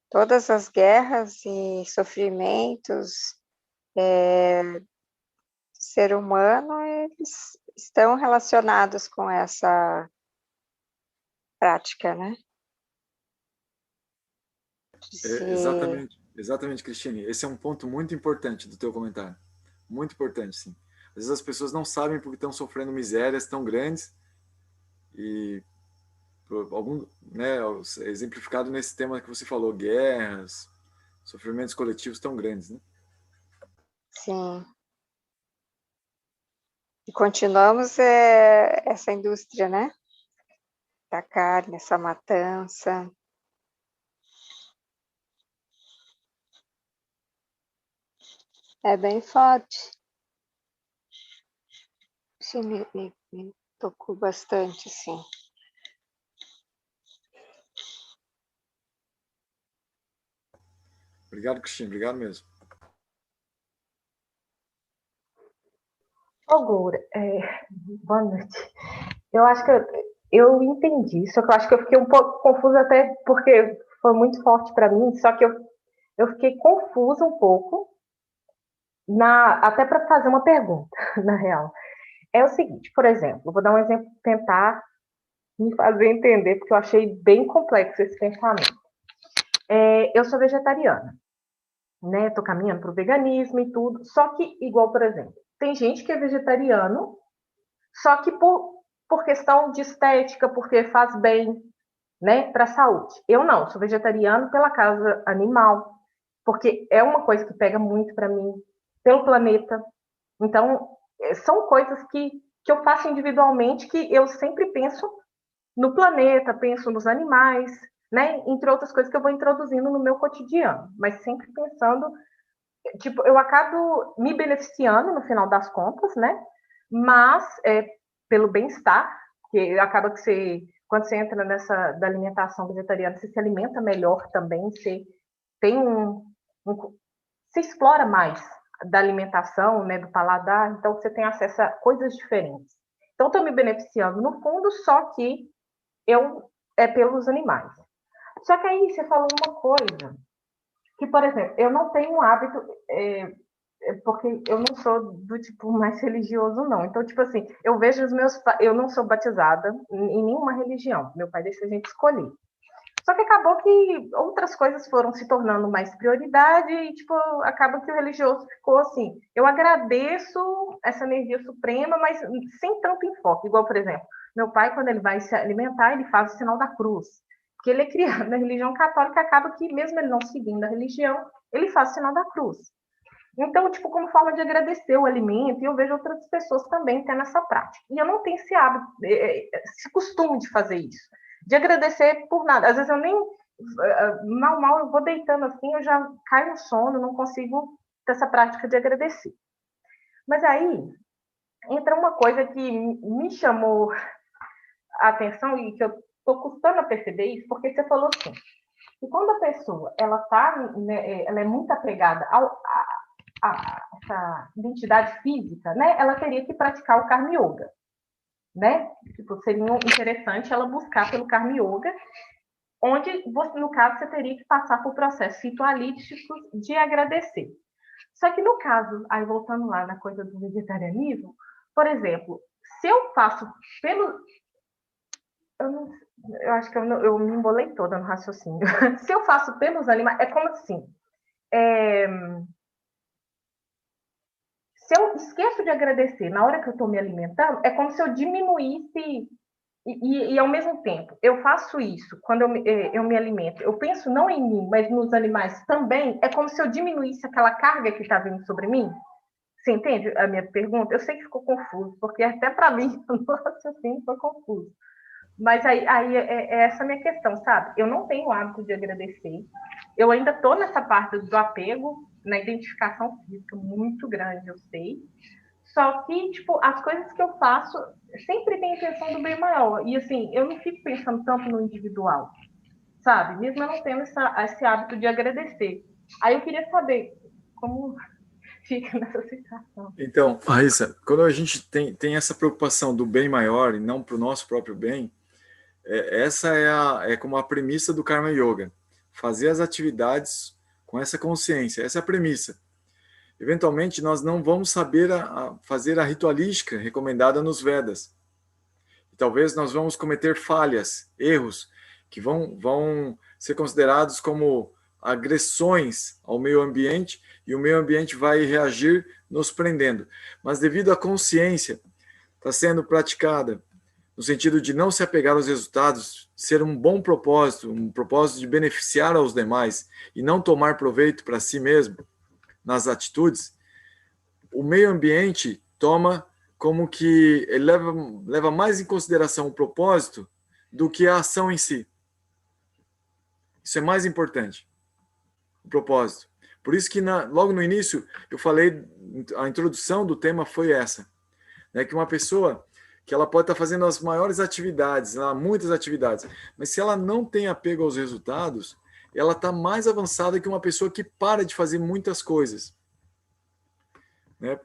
Todas as guerras e sofrimentos do ser humano, eles estão relacionados com essa prática, né? Exatamente, Cristine. Esse é um ponto muito importante do teu comentário. Muito importante, sim. vezes as pessoas não sabem porque estão sofrendo misérias tão grandes e por algum, né, exemplificado nesse tema que você falou, guerras, sofrimentos coletivos tão grandes, né? Sim. E continuamos essa indústria, né? Da carne, essa matança. É bem forte. Isso me tocou bastante, sim. Obrigado, Cristina. Obrigado mesmo. Ogura, boa noite. Eu acho que eu entendi, só que eu acho que eu fiquei um pouco confusa até porque foi muito forte para mim, só que eu fiquei confusa um pouco, até para fazer uma pergunta, na real. É o seguinte, por exemplo, vou dar um exemplo, tentar me fazer entender, porque eu achei bem complexo esse pensamento. Eu sou vegetariana, né? Tô caminhando para o veganismo e tudo, só que, igual, por exemplo, tem gente que é vegetariano, só que por questão de estética, porque faz bem, né, para a saúde. Eu não, sou vegetariano pela causa animal, porque é uma coisa que pega muito para mim, pelo planeta. Então, são coisas que eu faço individualmente, que eu sempre penso no planeta, penso nos animais, né, entre outras coisas que eu vou introduzindo no meu cotidiano, mas sempre pensando, tipo, eu acabo me beneficiando no final das contas, né, mas pelo bem-estar, que acaba que quando você entra nessa da alimentação vegetariana, você se alimenta melhor também, você tem você explora mais da alimentação, né, do paladar, então você tem acesso a coisas diferentes. Então, estou me beneficiando no fundo, só que pelos animais. Só que aí você falou uma coisa, que, por exemplo, eu não tenho um hábito, porque eu não sou do tipo mais religioso, não. Então, tipo assim, eu vejo eu não sou batizada em nenhuma religião. Meu pai deixa a gente escolher. Só que acabou que outras coisas foram se tornando mais prioridade e, tipo, acaba que o religioso ficou assim. Eu agradeço essa energia suprema, mas sem tanto enfoque. Igual, por exemplo, meu pai, quando ele vai se alimentar, ele faz o sinal da cruz. Porque ele é criado na religião católica, acaba que, mesmo ele não seguindo a religião, ele faz o sinal da cruz. Então, tipo, como forma de agradecer o alimento, e eu vejo outras pessoas também tendo essa prática. E eu não tenho esse hábito, esse costume de fazer isso, de agradecer por nada. Às vezes eu nem, mal eu vou deitando assim, eu já caio no sono, não consigo ter essa prática de agradecer. Mas aí, entra uma coisa que me chamou a atenção e que eu estou custando a perceber isso, porque você falou assim, que quando a pessoa, ela é muito apegada essa identidade física, né, ela teria que praticar o Karma Yoga, né? Tipo, seria interessante ela buscar pelo Karma Yoga, onde, no caso, você teria que passar por processos ritualísticos de agradecer. Só que no caso, aí voltando lá na coisa do vegetarianismo, por exemplo, se eu faço pelo... Eu acho que eu me embolei toda no raciocínio. Se eu faço pelos animais, é como assim... Se eu esqueço de agradecer na hora que eu estou me alimentando, é como se eu diminuísse e ao mesmo tempo, eu faço isso quando eu me alimento. Eu penso não em mim, mas nos animais também. É como se eu diminuísse aquela carga que está vindo sobre mim. Você entende a minha pergunta? Eu sei que ficou confuso, porque até para mim, o raciocínio foi confuso. Mas aí é essa a minha questão, sabe? Eu não tenho o hábito de agradecer. Eu ainda estou nessa parte do apego, na identificação física muito grande, eu sei. Só que, tipo, as coisas que eu faço sempre tem intenção do bem maior. E, assim, eu não fico pensando tanto no individual, sabe? Mesmo eu não tendo esse hábito de agradecer. Aí eu queria saber como fica nessa situação. Então, Raíssa, quando a gente tem essa preocupação do bem maior e não para o nosso próprio bem, essa é como a premissa do Karma Yoga. Fazer as atividades com essa consciência. Essa é a premissa. Eventualmente, nós não vamos saber fazer a ritualística recomendada nos Vedas. E talvez nós vamos cometer falhas, erros, que vão ser considerados como agressões ao meio ambiente e o meio ambiente vai reagir nos prendendo. Mas devido à consciência está sendo praticada no sentido de não se apegar aos resultados, ser um propósito de beneficiar aos demais e não tomar proveito para si mesmo nas atitudes, o meio ambiente toma como que ele leva mais em consideração o propósito do que a ação em si. Isso é mais importante, o propósito. Por isso que logo no início eu falei, a introdução do tema foi essa, né, que uma pessoa que ela pode estar fazendo as maiores atividades, muitas atividades, mas se ela não tem apego aos resultados, ela está mais avançada que uma pessoa que para de fazer muitas coisas. Né?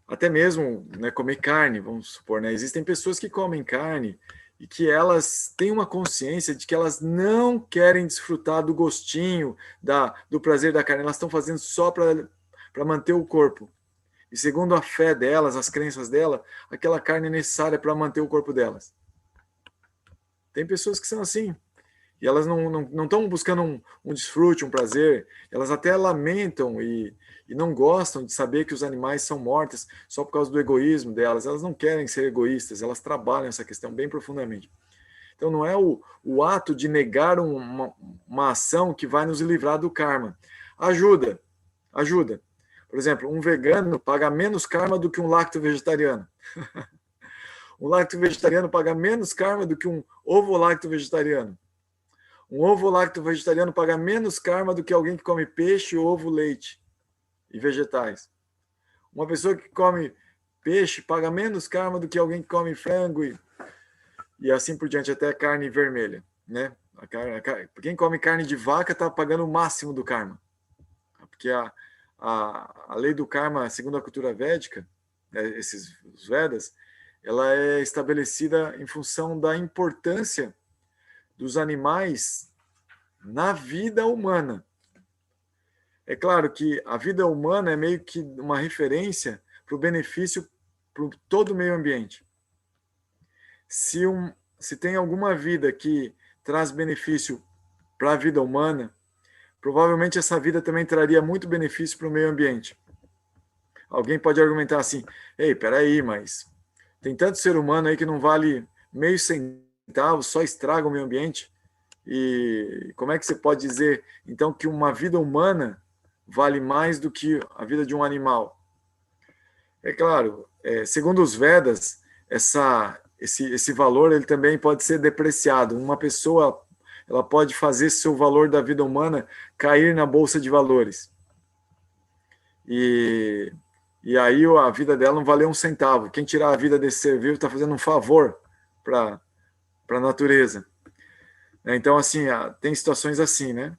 Até mesmo, né, comer carne, vamos supor, né? Existem pessoas que comem carne e que elas têm uma consciência de que elas não querem desfrutar do gostinho, do prazer da carne, elas estão fazendo só para manter o corpo. E segundo a fé delas, as crenças dela, aquela carne é necessária para manter o corpo delas. Tem pessoas que são assim. E elas não estão buscando um desfrute, um prazer. Elas até lamentam e não gostam de saber que os animais são mortos só por causa do egoísmo delas. Elas não querem ser egoístas, elas trabalham essa questão bem profundamente. Então não é o ato de negar uma ação que vai nos livrar do karma. Ajuda. Por exemplo, um vegano paga menos karma do que um lacto-vegetariano. Um lacto-vegetariano paga menos karma do que um ovo-lacto-vegetariano. Um ovo-lacto-vegetariano paga menos karma do que alguém que come peixe, ovo, leite e vegetais. Uma pessoa que come peixe paga menos karma do que alguém que come frango e assim por diante, até carne vermelha. Né? Quem come carne de vaca está pagando o máximo do karma. Porque a lei do karma, segundo a cultura védica, os Vedas, ela é estabelecida em função da importância dos animais na vida humana. É claro que a vida humana é meio que uma referência para o benefício para todo o meio ambiente. Se tem alguma vida que traz benefício para a vida humana, provavelmente essa vida também traria muito benefício para o meio ambiente. Alguém pode argumentar assim, ei, peraí, mas tem tanto ser humano aí que não vale meio centavo, só estraga o meio ambiente. E como é que você pode dizer, então, que uma vida humana vale mais do que a vida de um animal? É claro, segundo os Vedas, esse valor ele também pode ser depreciado. Uma pessoa ela pode fazer seu valor da vida humana cair na bolsa de valores. E aí a vida dela não valeu um centavo. Quem tirar a vida desse ser vivo está fazendo um favor para a natureza. Então, assim, tem situações assim, né?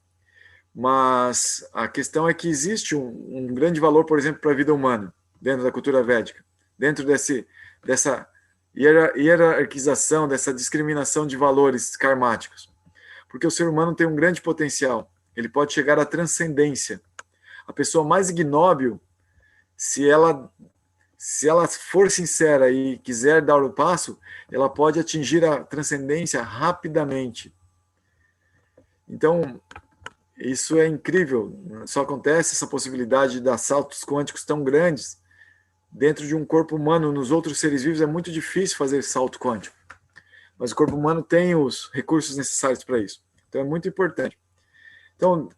Mas a questão é que existe um grande valor, por exemplo, para a vida humana, dentro da cultura védica, dentro dessa hierarquização, dessa discriminação de valores karmáticos. Porque o ser humano tem um grande potencial, ele pode chegar à transcendência. A pessoa mais ignóbil, se ela for sincera e quiser dar o passo, ela pode atingir a transcendência rapidamente. Então, isso é incrível. Só acontece essa possibilidade de dar saltos quânticos tão grandes dentro de um corpo humano. Nos outros seres vivos é muito difícil fazer salto quântico. Mas o corpo humano tem os recursos necessários para isso. Então, é muito importante. Então,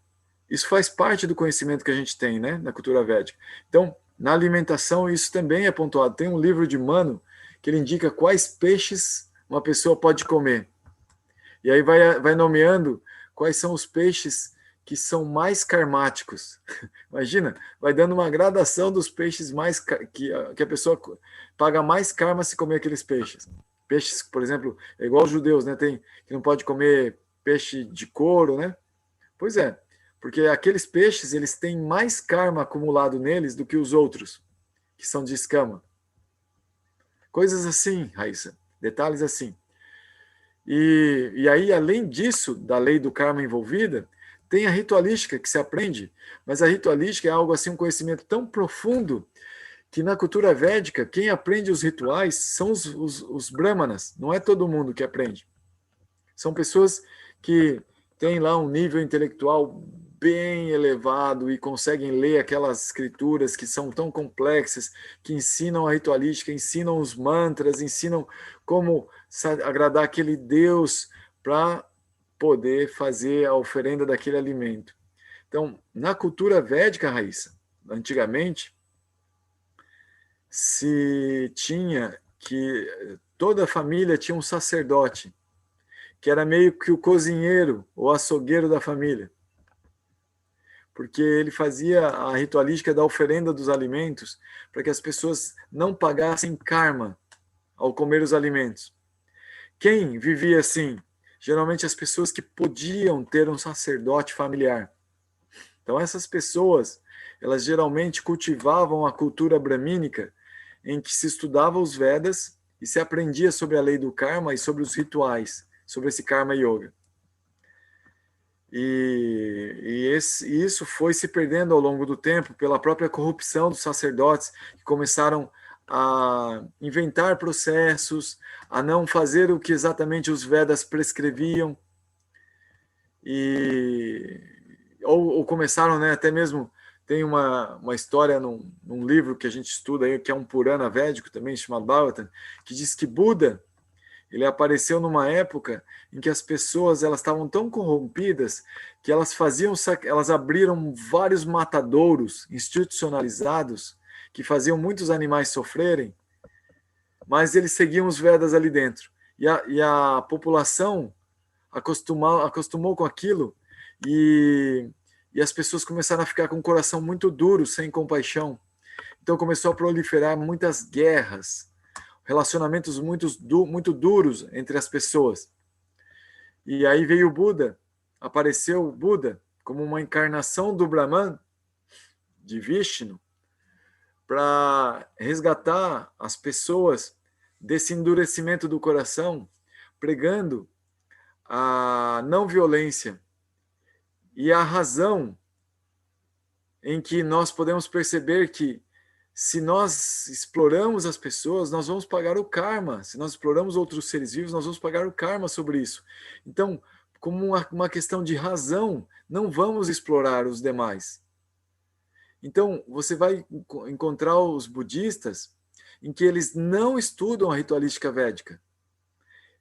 isso faz parte do conhecimento que a gente tem, né, na cultura védica. Então, na alimentação, isso também é pontuado. Tem um livro de Mano que ele indica quais peixes uma pessoa pode comer. E aí vai nomeando quais são os peixes que são mais karmáticos. Imagina, vai dando uma gradação dos peixes que a pessoa paga mais karma se comer aqueles peixes. Peixes, por exemplo, é igual os judeus, né? Que não pode comer peixe de couro, né? Pois é, porque aqueles peixes eles têm mais karma acumulado neles do que os outros, que são de escama. Coisas assim, Raíssa, detalhes assim. E aí, além disso, da lei do karma envolvida, tem a ritualística que se aprende, mas a ritualística é algo assim, um conhecimento tão profundo que na cultura védica, quem aprende os rituais são os brahmanas, não é todo mundo que aprende. São pessoas que têm lá um nível intelectual bem elevado e conseguem ler aquelas escrituras que são tão complexas, que ensinam a ritualística, ensinam os mantras, ensinam como agradar aquele Deus para poder fazer a oferenda daquele alimento. Então, na cultura védica, Raíssa, antigamente, se tinha que toda a família tinha um sacerdote, que era meio que o cozinheiro ou açougueiro da família, porque ele fazia a ritualística da oferenda dos alimentos para que as pessoas não pagassem karma ao comer os alimentos. Quem vivia assim? Geralmente as pessoas que podiam ter um sacerdote familiar. Então essas pessoas, elas geralmente cultivavam a cultura bramínica, em que se estudava os Vedas e se aprendia sobre a lei do karma e sobre os rituais, sobre esse karma yoga. E isso foi se perdendo ao longo do tempo pela própria corrupção dos sacerdotes, que começaram a inventar processos, a não fazer o que exatamente os Vedas prescreviam, ou começaram, né, até mesmo, tem uma história num livro que a gente estuda, aí, que é um Purana védico também, chamado Bhagavatam, que diz que Buda, ele apareceu numa época em que as pessoas elas estavam tão corrompidas que elas abriram vários matadouros institucionalizados que faziam muitos animais sofrerem, mas eles seguiam os Vedas ali dentro. E a população acostumou com aquilo e as pessoas começaram a ficar com o coração muito duro, sem compaixão. Então começou a proliferar muitas guerras, relacionamentos muito duros entre as pessoas. E aí veio o Buda, apareceu o Buda como uma encarnação do Brahman, de Vishnu, para resgatar as pessoas desse endurecimento do coração, pregando a não violência e a razão em que nós podemos perceber que se nós exploramos as pessoas, nós vamos pagar o karma. Se nós exploramos outros seres vivos, nós vamos pagar o karma sobre isso. Então, como uma questão de razão, não vamos explorar os demais. Então, você vai encontrar os budistas em que eles não estudam a ritualística védica.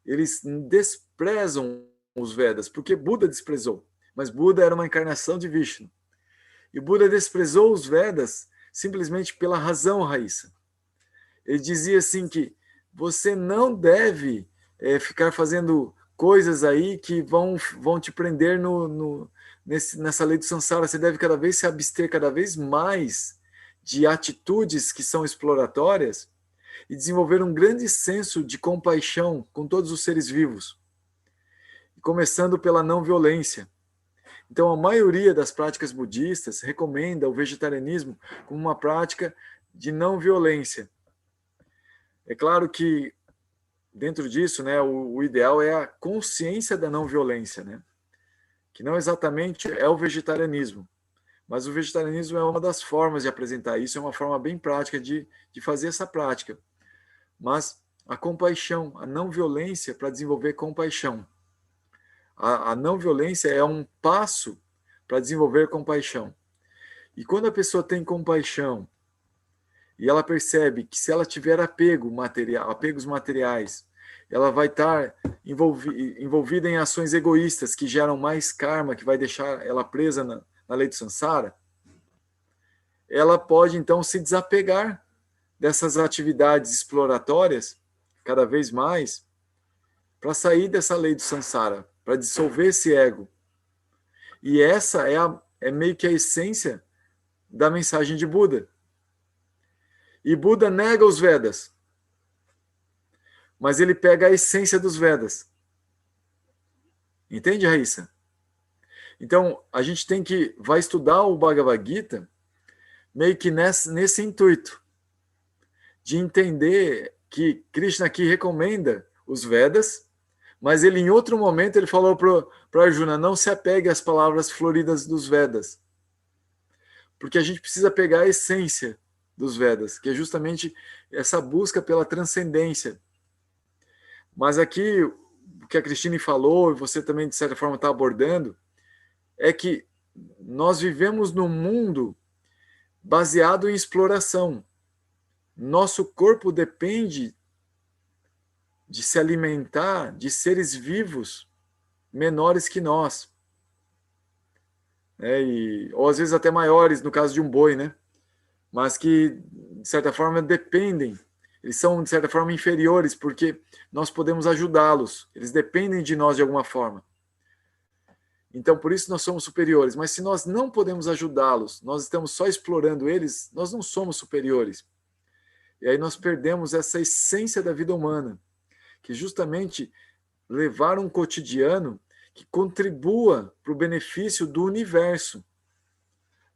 Eles desprezam os Vedas, porque Buda desprezou. Mas Buda era uma encarnação de Vishnu. E Buda desprezou os Vedas simplesmente pela razão, Raíssa. Ele dizia assim que você não deve ficar fazendo coisas aí que vão te prender nessa lei do samsara. Você deve cada vez se abster cada vez mais de atitudes que são exploratórias e desenvolver um grande senso de compaixão com todos os seres vivos, começando pela não violência. Então, a maioria das práticas budistas recomenda o vegetarianismo como uma prática de não violência. É claro que, dentro disso, né, o ideal é a consciência da não violência, né? Que não exatamente é o vegetarianismo, mas o vegetarianismo é uma das formas de apresentar isso, é uma forma bem prática de fazer essa prática. Mas a compaixão, a não violência para desenvolver compaixão. A não violência é um passo para desenvolver compaixão. E quando a pessoa tem compaixão e ela percebe que se ela tiver apegos materiais, ela vai estar envolvida em ações egoístas que geram mais karma, que vai deixar ela presa na lei do samsara, ela pode então se desapegar dessas atividades exploratórias cada vez mais para sair dessa lei do samsara, para dissolver esse ego. E essa é meio que a essência da mensagem de Buda. E Buda nega os Vedas, mas ele pega a essência dos Vedas. Entende, Raíssa? Então, a gente vai estudar o Bhagavad Gita meio que nesse intuito de entender que Krishna aqui recomenda os Vedas, mas ele, em outro momento, ele falou para Arjuna, não se apegue às palavras floridas dos Vedas. Porque a gente precisa pegar a essência dos Vedas, que é justamente essa busca pela transcendência. Mas aqui, que a Cristine falou, e você também, de certa forma, está abordando, é que nós vivemos num mundo baseado em exploração. Nosso corpo depende de se alimentar de seres vivos menores que nós, né? Ou às vezes até maiores, no caso de um boi, né? Mas que, de certa forma, dependem. Eles são, de certa forma, inferiores, porque nós podemos ajudá-los. Eles dependem de nós de alguma forma. Então, por isso nós somos superiores. Mas se nós não podemos ajudá-los, nós estamos só explorando eles, nós não somos superiores. E aí nós perdemos essa essência da vida humana, que justamente levar um cotidiano que contribua para o benefício do universo.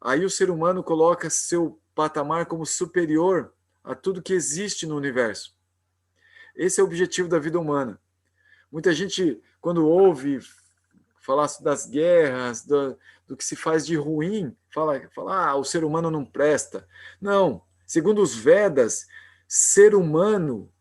Aí o ser humano coloca seu patamar como superior a tudo que existe no universo. Esse é o objetivo da vida humana. Muita gente, quando ouve falar das guerras, do que se faz de ruim, fala, o ser humano não presta. Não, segundo os Vedas, ser humano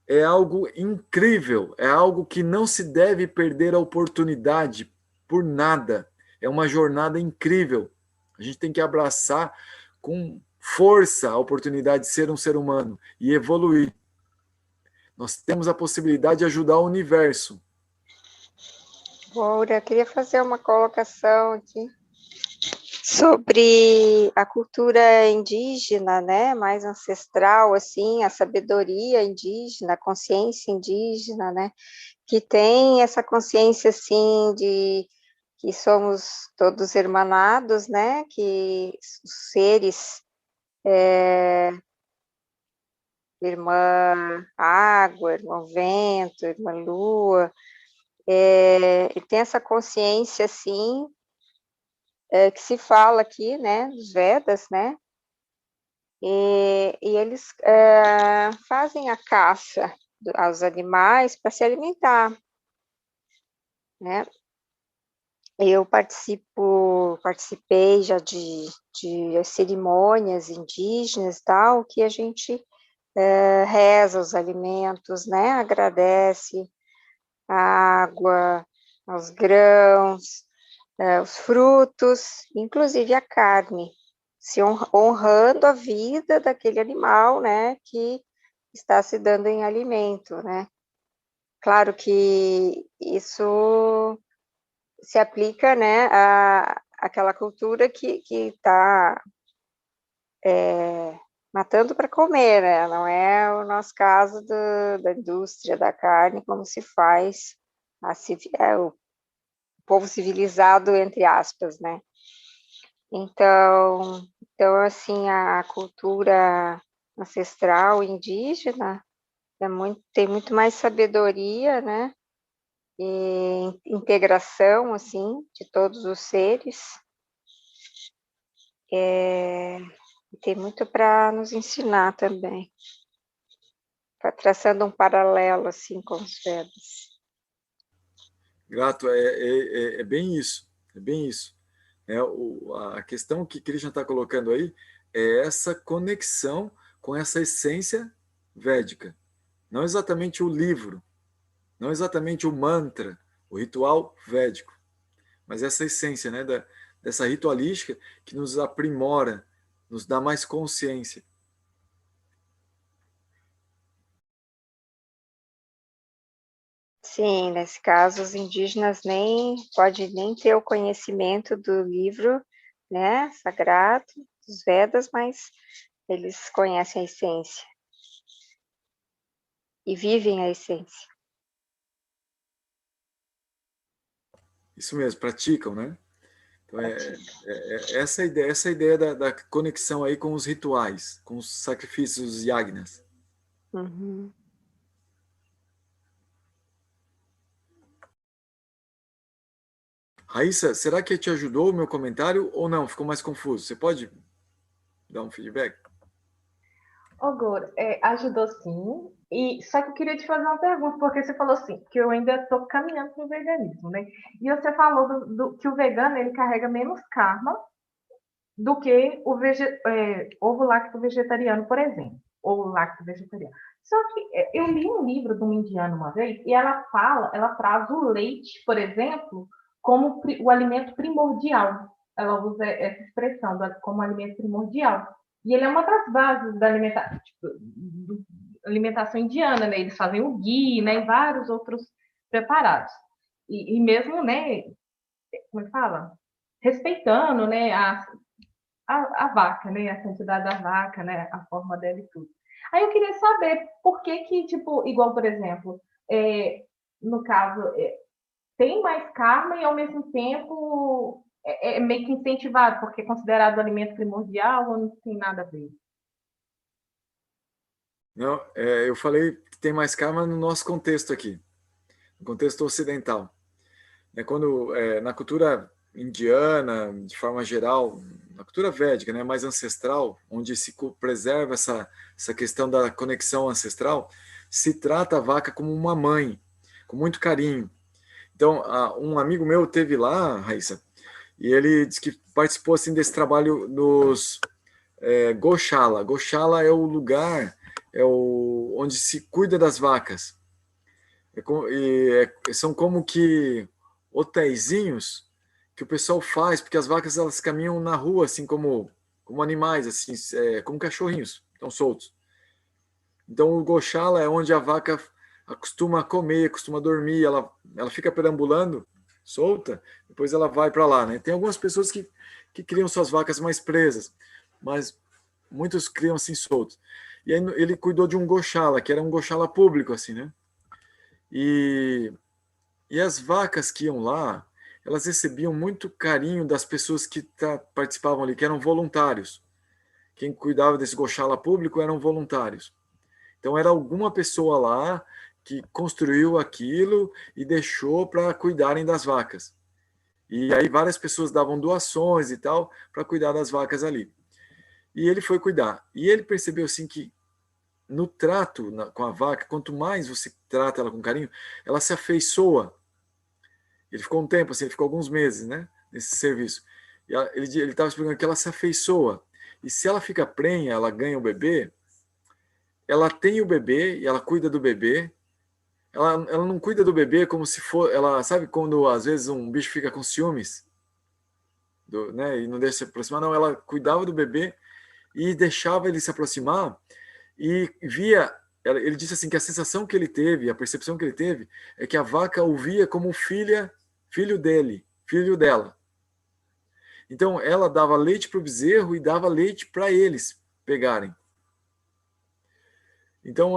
é algo incrível, é algo que não se deve perder a oportunidade por nada. É uma jornada incrível. A gente tem que abraçar com força a oportunidade de ser um ser humano e evoluir. Nós temos a possibilidade de ajudar o universo. Moura, eu queria fazer uma colocação aqui sobre a cultura indígena, né, mais ancestral, assim, a sabedoria indígena, a consciência indígena, né, que tem essa consciência, assim, de que somos todos hermanados, né, que os seres, irmã água, irmão vento, irmã lua, e tem essa consciência, assim, que se fala aqui, né, dos Vedas, né, e eles fazem a caça aos animais para se alimentar, né. Eu participei já de cerimônias indígenas e tal, que a gente reza os alimentos, né, agradece a água, aos grãos, os frutos, inclusive a carne, se honrando a vida daquele animal, né, que está se dando em alimento, né. Claro que isso se aplica, né, àquela cultura que está matando para comer, né, não é o nosso caso da indústria da carne, como se faz o povo civilizado, entre aspas, né. Então, assim, a cultura ancestral indígena tem muito mais sabedoria, né, e integração, assim, de todos os seres. E tem muito para nos ensinar também, traçando um paralelo, assim, com os Vedas. Grato, é bem isso, é bem isso. A questão que Krishna está colocando aí é essa conexão com essa essência védica. Não exatamente o livro, não exatamente o mantra, o ritual védico, mas essa essência, né, dessa ritualística que nos aprimora, nos dá mais consciência. Sim, nesse caso, os indígenas podem nem ter o conhecimento do livro, né, sagrado, dos Vedas, mas eles conhecem a essência e vivem a essência. Isso mesmo, praticam, né? Então, essa ideia da conexão aí com os rituais, com os sacrifícios os yagnas. Uhum. Raíssa, será que te ajudou o meu comentário ou não? Ficou mais confuso? Você pode dar um feedback? Gor, ajudou sim. Só que eu queria te fazer uma pergunta, porque você falou assim, que eu ainda estou caminhando para o veganismo, né? E você falou que o vegano ele carrega menos karma do que o ovo lacto vegetariano, por exemplo. ou lacto-vegetariano. Só que eu li um livro de uma indiana uma vez e ela traz o leite, por exemplo, como o alimento primordial. Ela usa essa expressão como alimento primordial. E ele é uma das bases da alimentação indiana, né? Eles fazem o ghee, né? E vários outros preparados. E mesmo, né? Como é que fala? Respeitando, né? A vaca, né? A santidade da vaca, né? A forma dela e tudo. Aí eu queria saber por que tipo, igual, por exemplo, no caso, tem mais karma e ao mesmo tempo é meio que incentivado, porque é considerado alimento primordial ou não tem nada a ver? Não, eu falei que tem mais karma no nosso contexto aqui, no contexto ocidental. Quando na cultura indiana, de forma geral, na cultura védica, né, mais ancestral, onde se preserva essa questão da conexão ancestral, se trata a vaca como uma mãe, com muito carinho. Então, um amigo meu teve lá, Raíssa, e ele disse que participou assim desse trabalho nos Goshala. Goshala é o lugar, onde se cuida das vacas. São como que hotéisinhos que o pessoal faz, porque as vacas elas caminham na rua assim como animais, assim, como cachorrinhos, estão soltos. Então o Goshala é onde a vaca acostuma comer, costuma dormir, ela fica perambulando solta, depois ela vai para lá, né? Tem algumas pessoas que criam suas vacas mais presas, mas muitos criam assim soltos. E aí ele cuidou de um Goshala, que era um Goshala público, assim, né? E as vacas que iam lá, elas recebiam muito carinho das pessoas que participavam ali, que eram voluntários. Quem cuidava desse Goshala público eram voluntários. Então era alguma pessoa lá que construiu aquilo e deixou para cuidarem das vacas. E aí várias pessoas davam doações e tal para cuidar das vacas ali. E ele foi cuidar. E ele percebeu assim que no trato com a vaca, quanto mais você trata ela com carinho, ela se afeiçoa. Ele ficou um tempo, assim, ele ficou alguns meses, né, nesse serviço. E ele estava explicando que ela se afeiçoa. E se ela fica prenha, ela ganha o bebê, ela tem o bebê e ela cuida do bebê. Ela não cuida do bebê como se for. Ela sabe quando às vezes um bicho fica com ciúmes, né, e não deixa se aproximar? Não, ela cuidava do bebê e deixava ele se aproximar e via. Ele disse assim que a sensação que ele teve, a percepção que ele teve, é que a vaca o via como filho dele, filho dela. Então ela dava leite para o bezerro e dava leite para eles pegarem. Então,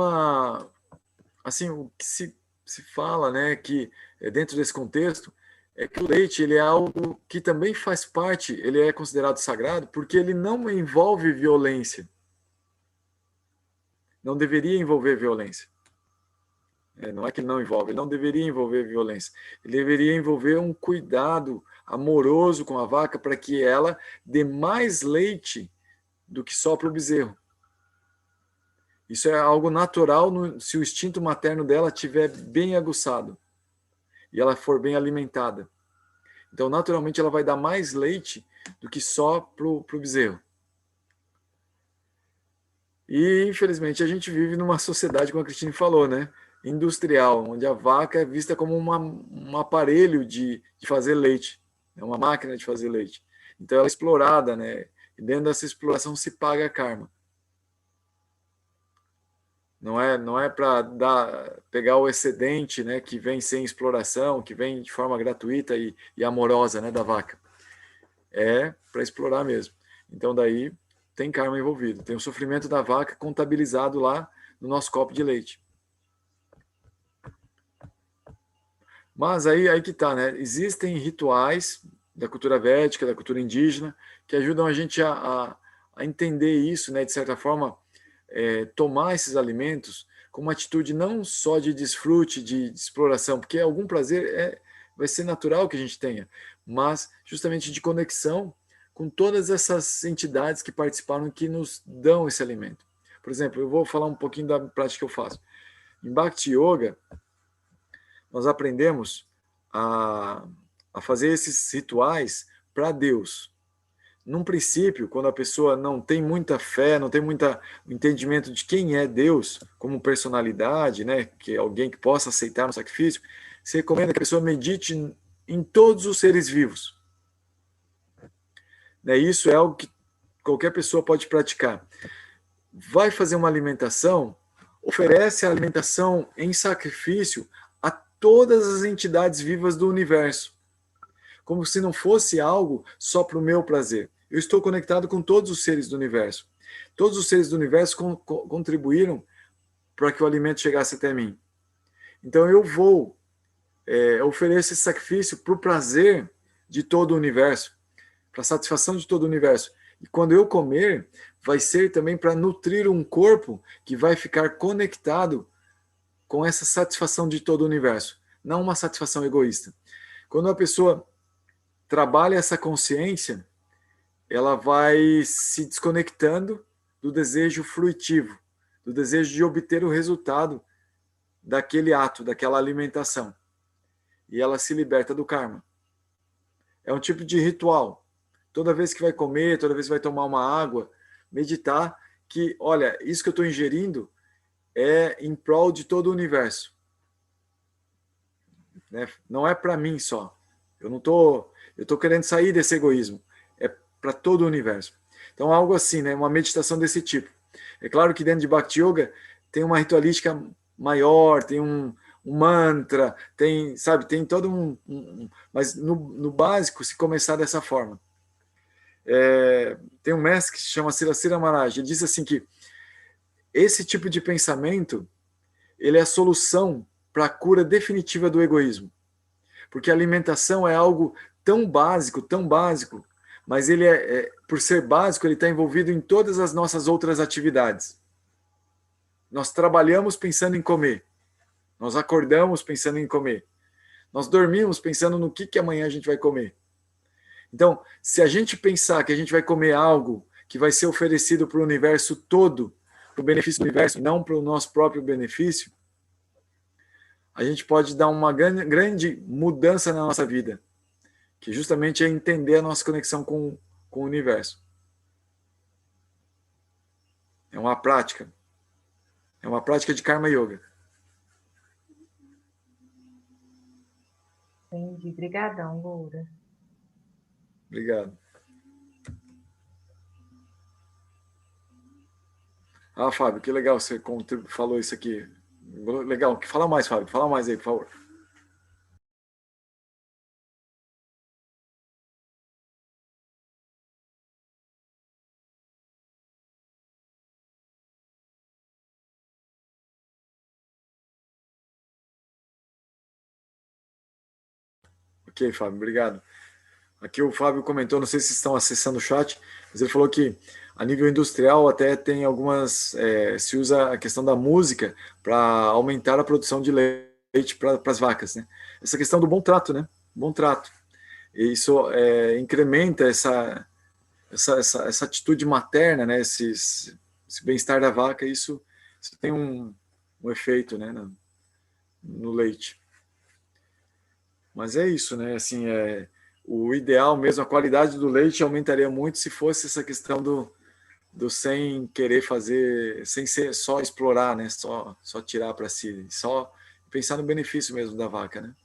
assim, o que se fala, né, que dentro desse contexto, é que o leite ele é algo que também faz parte, ele é considerado sagrado, porque ele não envolve violência. Não deveria envolver violência. Não é que ele não envolve, ele não deveria envolver violência. Ele deveria envolver um cuidado amoroso com a vaca para que ela dê mais leite do que só para o bezerro. Isso é algo natural se o instinto materno dela estiver bem aguçado e ela for bem alimentada. Então, naturalmente, ela vai dar mais leite do que só para o bezerro. E, infelizmente, a gente vive numa sociedade, como a Cristine falou, né, industrial, onde a vaca é vista como um aparelho de fazer leite, uma máquina de fazer leite. Então, ela é explorada, né, e dentro dessa exploração se paga karma. Não é para pegar o excedente, né, que vem sem exploração, que vem de forma gratuita e amorosa, né, da vaca. É para explorar mesmo. Então daí tem karma envolvido, tem o sofrimento da vaca contabilizado lá no nosso copo de leite. Mas aí que tá, né? Existem rituais da cultura védica, da cultura indígena, que ajudam a gente a entender isso, né, de certa forma, tomar esses alimentos com uma atitude não só de desfrute, de exploração, porque algum prazer vai ser natural que a gente tenha, mas justamente de conexão com todas essas entidades que participaram, que nos dão esse alimento. Por exemplo, eu vou falar um pouquinho da prática que eu faço. Em Bhakti Yoga, nós aprendemos a fazer esses rituais para Deus. num princípio, quando a pessoa não tem muita fé, não tem muito entendimento de quem é Deus como personalidade, né, que é alguém que possa aceitar um sacrifício, se recomenda que a pessoa medite em todos os seres vivos. Né, isso é algo que qualquer pessoa pode praticar. Vai fazer uma alimentação, oferece a alimentação em sacrifício a todas as entidades vivas do universo, como se não fosse algo só para o meu prazer. Eu estou conectado com todos os seres do universo. Todos os seres do universo contribuíram para que o alimento chegasse até mim. Então eu vou oferecer esse sacrifício para o prazer de todo o universo, para a satisfação de todo o universo. E quando eu comer, vai ser também para nutrir um corpo que vai ficar conectado com essa satisfação de todo o universo, não uma satisfação egoísta. Quando a pessoa trabalha essa consciência, ela vai se desconectando do desejo fruitivo, do desejo de obter o resultado daquele ato, daquela alimentação. E ela se liberta do karma. É um tipo de ritual. Toda vez que vai comer, toda vez que vai tomar uma água, meditar que, olha, isso que eu estou ingerindo é em prol de todo o universo. Né? Não é para mim só. Eu estou querendo sair desse egoísmo. É para todo o universo. Então, algo assim, né? Uma meditação desse tipo. É claro que dentro de Bhakti Yoga tem uma ritualística maior, tem um mantra, tem todo mas no básico, se começar dessa forma. Tem um mestre que se chama Siracira Maharaj, ele diz assim que esse tipo de pensamento, ele é a solução para a cura definitiva do egoísmo. Porque a alimentação é algo tão básico, mas ele por ser básico, ele está envolvido em todas as nossas outras atividades. Nós trabalhamos pensando em comer, nós acordamos pensando em comer, nós dormimos pensando no que amanhã a gente vai comer. Então, se a gente pensar que a gente vai comer algo que vai ser oferecido para o universo todo, para o benefício do universo, não para o nosso próprio benefício, a gente pode dar uma grande mudança na nossa vida, que justamente é entender a nossa conexão com o universo. É uma prática. É uma prática de Karma Yoga. Entendi. Obrigadão, Loura. Obrigado. Ah, Fábio, que legal você falou isso aqui. Legal. Fala mais, Fábio. Fala mais aí, por favor. Ok, Fábio, obrigado. Aqui o Fábio comentou, não sei se estão acessando o chat, mas ele falou que a nível industrial até tem algumas, se usa a questão da música para aumentar a produção de leite para as vacas, né? Essa questão do bom trato, né? Bom trato. E isso incrementa essa atitude materna, né? Esse bem-estar da vaca, isso tem um efeito, né? No leite. Mas é isso, né? Assim, o ideal mesmo, a qualidade do leite aumentaria muito se fosse essa questão do sem querer fazer, sem ser só explorar, né? Só tirar para si, só pensar no benefício mesmo da vaca, né?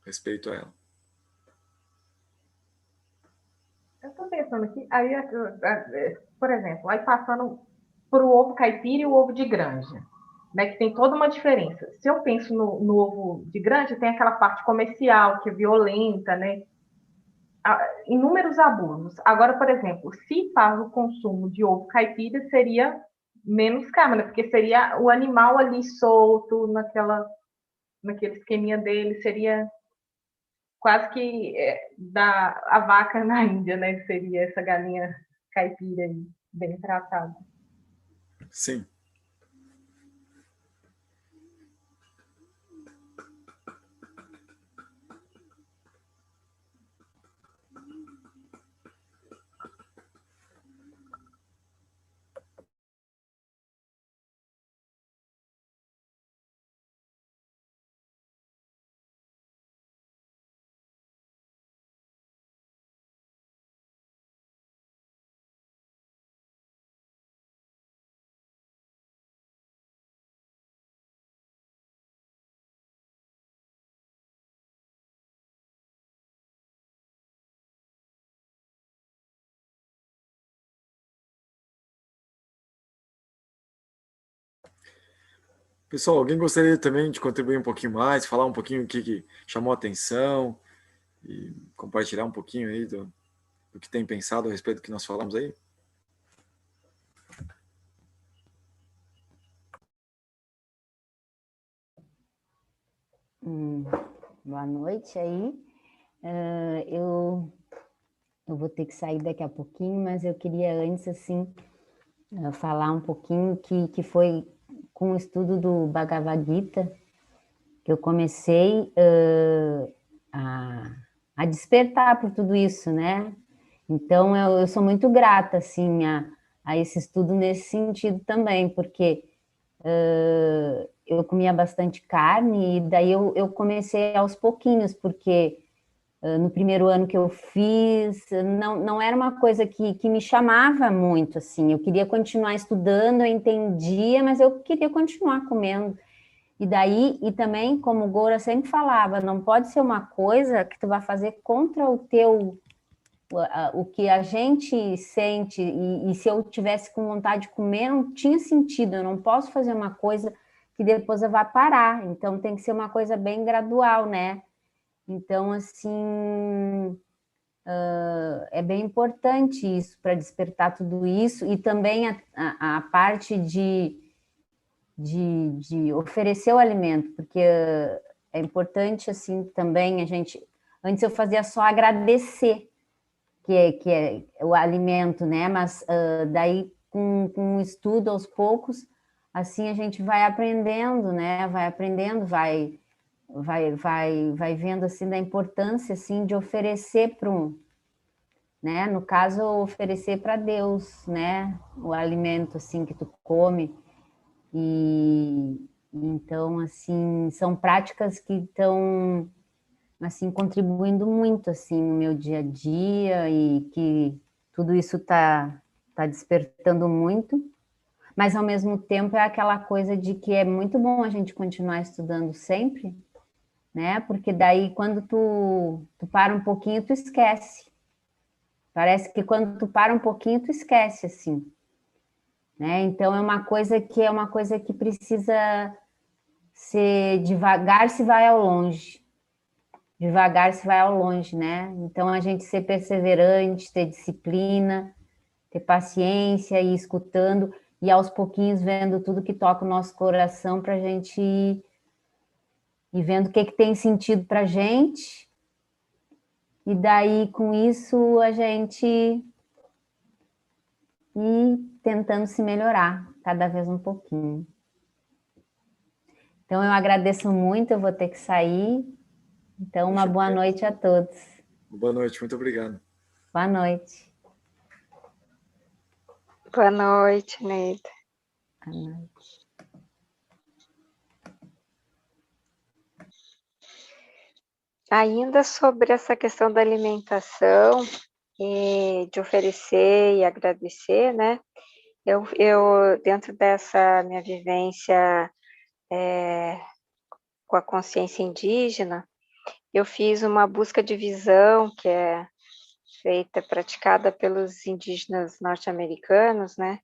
Respeito a ela. Eu estou pensando aqui, aí, por exemplo, aí passando por o ovo caipira e o ovo de granja, né, que tem toda uma diferença. Se eu penso no ovo de granja, tem aquela parte comercial, que é violenta, né? Inúmeros abusos. Agora, por exemplo, se faz o consumo de ovo caipira, seria menos caro, né? Porque seria o animal ali solto, naquele esqueminha dele, seria quase que da a vaca na Índia, né? Seria essa galinha caipira aí, bem tratada. Sim. Pessoal, alguém gostaria também de contribuir um pouquinho mais, falar um pouquinho o que chamou a atenção e compartilhar um pouquinho aí do que tem pensado a respeito do que nós falamos aí? Boa noite aí. Eu vou ter que sair daqui a pouquinho, mas eu queria antes, assim, falar um pouquinho que foi com o estudo do Bhagavad Gita que eu comecei a despertar por tudo isso, né? Então, eu sou muito grata, assim, a esse estudo nesse sentido também, porque eu comia bastante carne e daí eu comecei aos pouquinhos, porque no primeiro ano que eu fiz, não era uma coisa que me chamava muito, assim, eu queria continuar estudando, eu entendia, mas eu queria continuar comendo. E daí, e também, como o Goura sempre falava, não pode ser uma coisa que tu vai fazer contra o que a gente sente, e se eu tivesse com vontade de comer, não tinha sentido, eu não posso fazer uma coisa que depois eu vá parar, então tem que ser uma coisa bem gradual, né? Então, assim, é bem importante isso para despertar tudo isso, e também a parte de oferecer o alimento, porque é importante, assim, também a gente... Antes eu fazia só agradecer, que é o alimento, né? Mas daí, com o estudo aos poucos, assim a gente vai aprendendo, né? Vai aprendendo, vai vendo, assim, da importância, assim, de oferecer para um... Né? No caso, oferecer para Deus, né? O alimento, assim, que tu come. E então, assim, são práticas que estão, assim, contribuindo muito, assim, no meu dia a dia, e que tudo isso tá despertando muito, mas ao mesmo tempo é aquela coisa de que é muito bom a gente continuar estudando sempre, né? Porque daí quando tu para um pouquinho, tu esquece. Parece que quando tu para um pouquinho, tu esquece, assim, né? Então é uma coisa que precisa ser devagar, se vai ao longe. Devagar se vai ao longe, né? Então a gente ser perseverante, ter disciplina, ter paciência, e escutando, e aos pouquinhos vendo tudo que toca o nosso coração, para a gente ir vendo o que tem sentido para a gente, e daí com isso a gente ir tentando se melhorar cada vez um pouquinho. Então eu agradeço muito, eu vou ter que sair. Então, uma boa noite a todos. Boa noite, muito obrigado. Boa noite. Boa noite, Neida. Boa noite. Ainda sobre essa questão da alimentação, e de oferecer e agradecer, né? Eu dentro dessa minha vivência com a consciência indígena, eu fiz uma busca de visão que é feita, praticada pelos indígenas norte-americanos, né?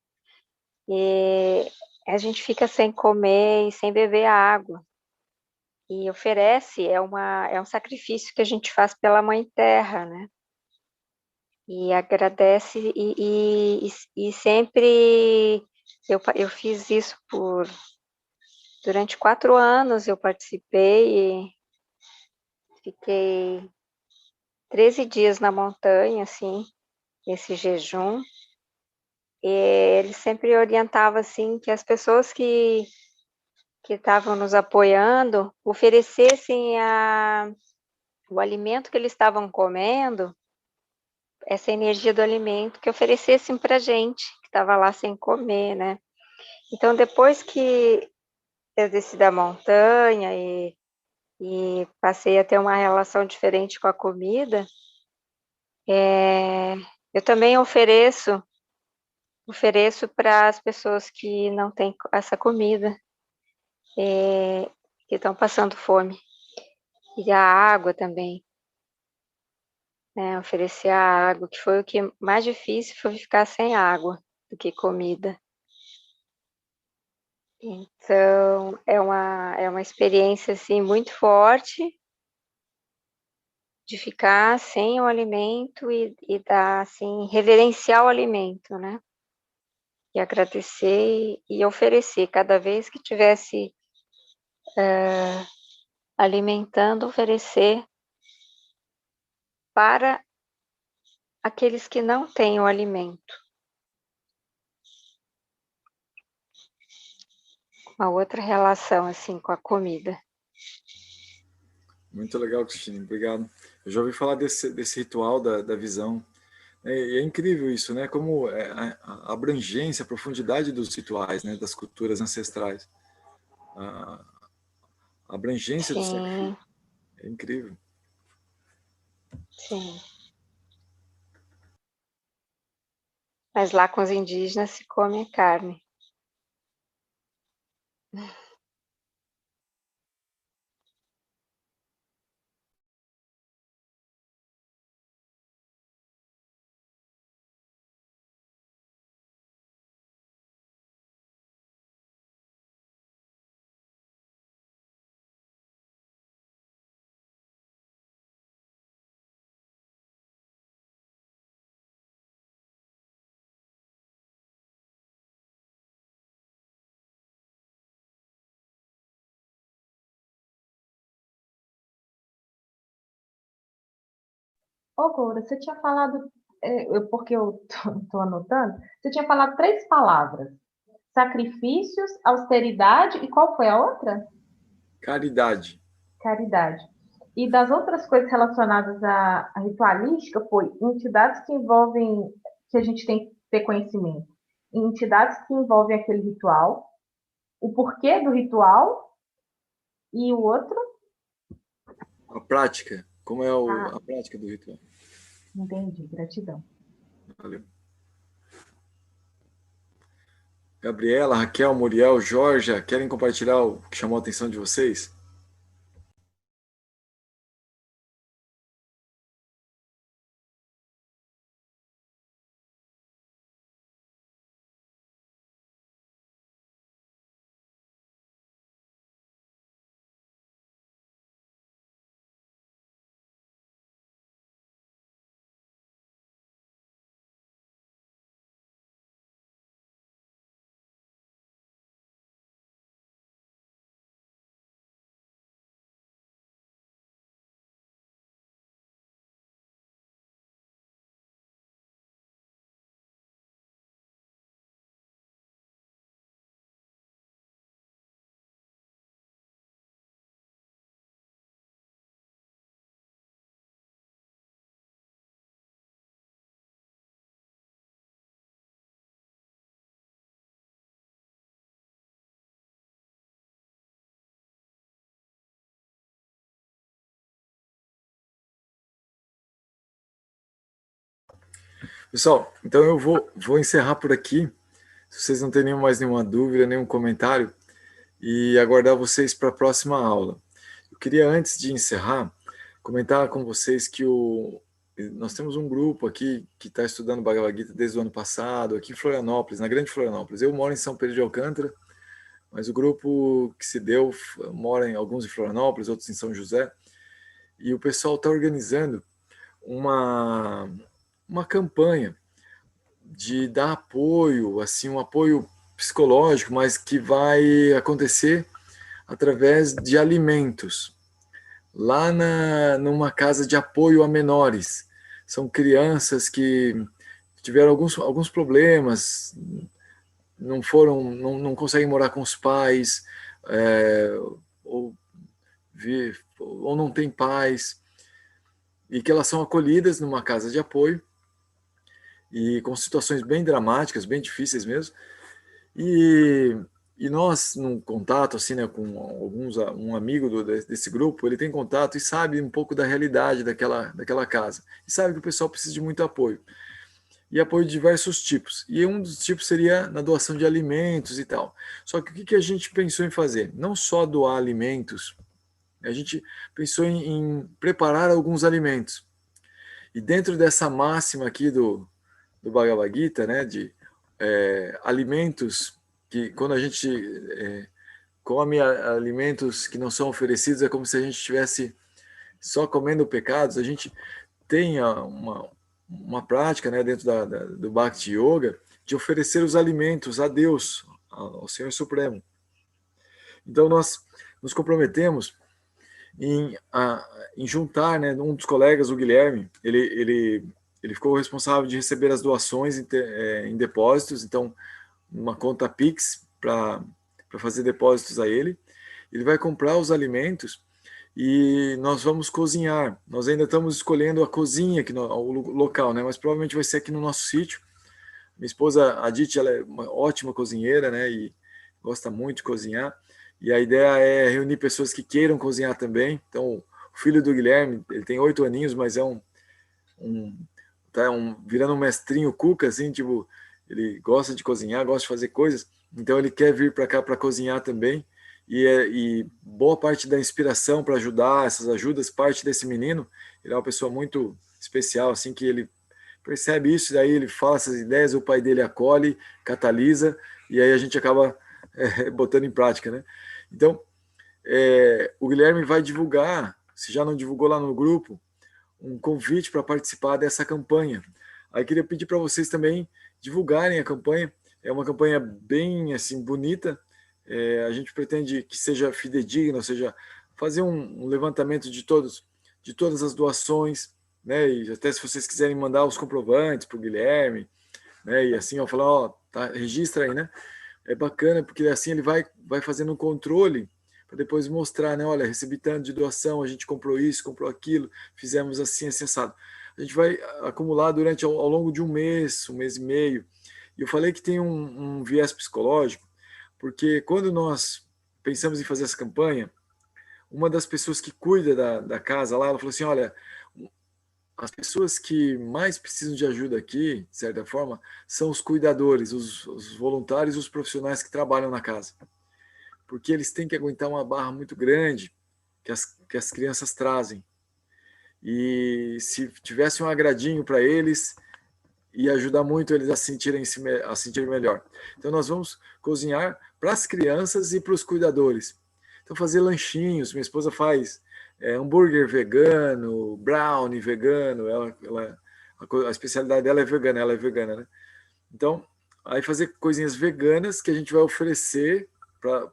E a gente fica sem comer e sem beber água. E oferece, é um sacrifício que a gente faz pela Mãe Terra, né? E agradece e sempre eu fiz isso durante 4 anos, eu participei e fiquei 13 dias na montanha, assim, esse jejum. E ele sempre orientava, assim, que as pessoas que estavam nos apoiando oferecessem o alimento que eles estavam comendo, essa energia do alimento, que oferecessem para a gente, que estava lá sem comer, né? Então, depois que eu desci da montanha e passei a ter uma relação diferente com a comida, eu também ofereço para as pessoas que não têm essa comida, que estão passando fome. E a água também, né? Oferecer a água, que foi o que mais difícil, foi ficar sem água do que comida. Então, é uma experiência, assim, muito forte de ficar sem o alimento e dar, assim, reverenciar o alimento, né? E agradecer e oferecer. Cada vez que tivesse alimentando, oferecer para aqueles que não têm o alimento. Uma outra relação, assim, com a comida. Muito legal, Cristina, obrigado. Eu já ouvi falar desse ritual da visão. É incrível isso, né? Como a abrangência, a profundidade dos rituais, né? Das culturas ancestrais. A abrangência do sacrifício. Sim, É incrível. sim. Mas lá com os indígenas se come a carne. Ô, Goura, você tinha falado, porque eu estou anotando, você tinha falado três palavras: sacrifícios, austeridade e qual foi a outra? Caridade. Caridade. E das outras coisas relacionadas à ritualística, foi entidades que envolvem, que a gente tem que ter conhecimento, entidades que envolvem aquele ritual, o porquê do ritual e o outro. A prática. Como é Ah, a prática do ritual? entendi, gratidão. Valeu. Gabriela, Raquel, Muriel, Jorge, querem compartilhar o que chamou a atenção de vocês? Pessoal, então eu vou encerrar por aqui. Se vocês não têm mais nenhuma dúvida, nenhum comentário, e aguardar vocês para a próxima aula. Eu queria, antes de encerrar, comentar com vocês que nós temos um grupo aqui que está estudando Bhagavad Gita desde o ano passado, aqui em Florianópolis, na Grande Florianópolis. Eu moro em São Pedro de Alcântara, mas o grupo que se deu mora alguns em Florianópolis, outros em São José, e o pessoal está organizando uma campanha de dar apoio, assim, um apoio psicológico, mas que vai acontecer através de alimentos. Lá numa casa de apoio a menores. São crianças que tiveram alguns problemas, não conseguem morar com os pais, ou, ou não têm pais, e que elas são acolhidas numa casa de apoio, e com situações bem dramáticas, bem difíceis mesmo, e, e nós, num contato assim, né, com um amigo desse grupo, ele tem contato e sabe um pouco da realidade daquela casa, e sabe que o pessoal precisa de muito apoio, e apoio de diversos tipos, e um dos tipos seria na doação de alimentos e tal. Só que o que a gente pensou em fazer? Não só doar alimentos, a gente pensou em preparar alguns alimentos, e dentro dessa máxima aqui do Bhagavad Gita, né, de alimentos que quando a gente come alimentos que não são oferecidos, é como se a gente estivesse só comendo pecados. A gente tem uma prática, né, dentro do Bhakti Yoga, de oferecer os alimentos a Deus, ao Senhor Supremo. Então, nós nos comprometemos em juntar, né, um dos colegas, o Guilherme, ele ficou responsável de receber as doações em depósitos, então, uma conta Pix para fazer depósitos a ele. Ele vai comprar os alimentos e nós vamos cozinhar. Nós ainda estamos escolhendo a cozinha aqui o local, né? Mas provavelmente vai ser aqui no nosso sítio. Minha esposa, a Diti, ela é uma ótima cozinheira, né? E gosta muito de cozinhar. E a ideia é reunir pessoas que queiram cozinhar também. Então, o filho do Guilherme, ele tem 8 aninhos, mas tá virando um mestrinho cuca, assim, tipo, ele gosta de cozinhar, gosta de fazer coisas. Então, ele quer vir para cá para cozinhar também. E boa parte da inspiração para ajudar, essas ajudas, parte desse menino. Ele é uma pessoa muito especial, assim, que ele percebe isso, daí ele fala essas ideias, o pai dele acolhe, catalisa, e aí a gente acaba botando em prática, né? Então, o Guilherme vai divulgar, se já não divulgou lá no grupo, um convite para participar dessa campanha. Aí queria pedir para vocês também divulgarem a campanha. É uma campanha bem assim bonita. A gente pretende que seja fidedigna, ou seja, fazer um levantamento de todas as doações, né? E até se vocês quiserem mandar os comprovantes para o Guilherme, né? E assim, falar, ó, tá, registra aí, né? É bacana, porque assim ele vai fazendo um controle para depois mostrar, né? Olha, recebi tanto de doação, a gente comprou isso, comprou aquilo, fizemos assim, assado. A gente vai acumular ao longo de um mês e meio. E eu falei que tem um viés psicológico, porque quando nós pensamos em fazer essa campanha, uma das pessoas que cuida da casa lá, ela falou assim, olha, as pessoas que mais precisam de ajuda aqui, de certa forma, são os cuidadores, os voluntários, os profissionais que trabalham na casa. Porque eles têm que aguentar uma barra muito grande que as crianças trazem. E se tivesse um agradinho para eles, ia ajudar muito eles a sentirem melhor. Então, nós vamos cozinhar para as crianças e para os cuidadores. Então, fazer lanchinhos. Minha esposa faz hambúrguer vegano, brownie vegano. A especialidade dela é vegana, né? Então, aí fazer coisinhas veganas que a gente vai oferecer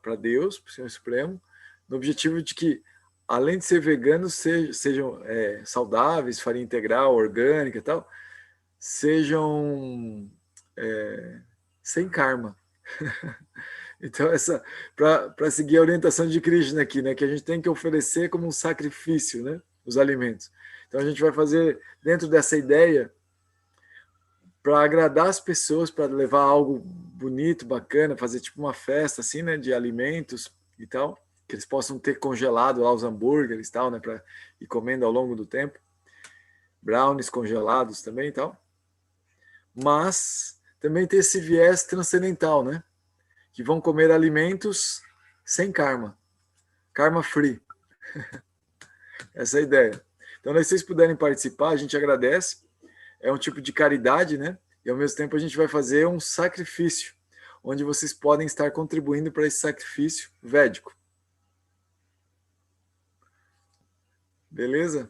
para Deus, para o Senhor Supremo, no objetivo de que, além de ser veganos, sejam saudáveis, farinha integral, orgânica e tal, sejam sem karma. Então, para seguir a orientação de Krishna aqui, né, que a gente tem que oferecer como um sacrifício, né, os alimentos. Então, a gente vai fazer, dentro dessa ideia, para agradar as pessoas, para levar algo bonito, bacana, fazer tipo uma festa assim, né, de alimentos e tal, que eles possam ter congelado lá os hambúrgueres e tal, né, para ir comendo ao longo do tempo. Brownies congelados também e tal. Mas também tem esse viés transcendental, né? Que vão comer alimentos sem karma. Karma free. Essa é a ideia. Então, se vocês puderem participar, a gente agradece. É um tipo de caridade, né? E ao mesmo tempo a gente vai fazer um sacrifício, onde vocês podem estar contribuindo para esse sacrifício védico. Beleza?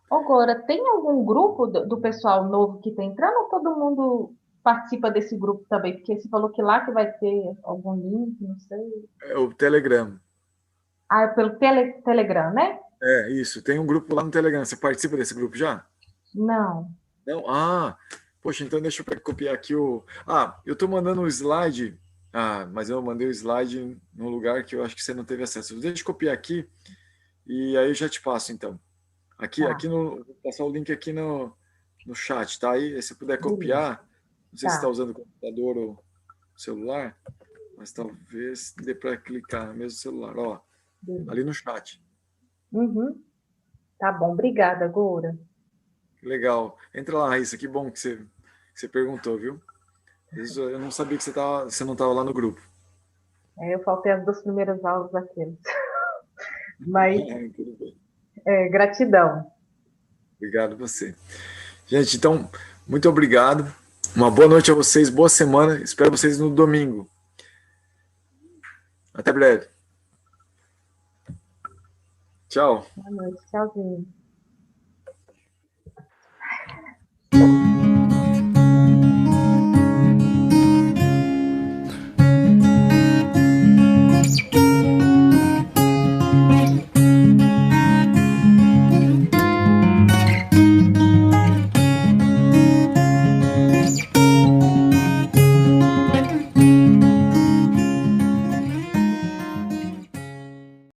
Agora, tem algum grupo do pessoal novo que está entrando ou todo mundo participa desse grupo também? Porque você falou que lá que vai ter algum link, não sei. É o Telegram. Ah, é pelo Telegram, né? É, isso. Tem um grupo lá no Telegram. Você participa desse grupo já? Não. Não? Ah, poxa, então deixa eu copiar aqui eu estou mandando um slide. Ah, mas eu mandei o slide num lugar que eu acho que você não teve acesso. Deixa eu copiar aqui e aí eu já te passo, então. Aqui vou passar o link aqui no chat, tá? Aí, se puder copiar, não sei se está usando o computador ou celular, mas talvez dê para clicar no mesmo celular, ó, ali no chat. Uhum. Tá bom, obrigada, Goura. Legal. Entra lá, Raíssa, que bom que você perguntou, viu? Eu não sabia que você não estava lá no grupo. Eu faltei as 2 primeiras aulas daqueles. Mas, Tudo bem. gratidão. Obrigado a você. Gente, então, muito obrigado. Uma boa noite a vocês, boa semana. Espero vocês no domingo. Até breve. Tchau. Boa noite, tchauzinho.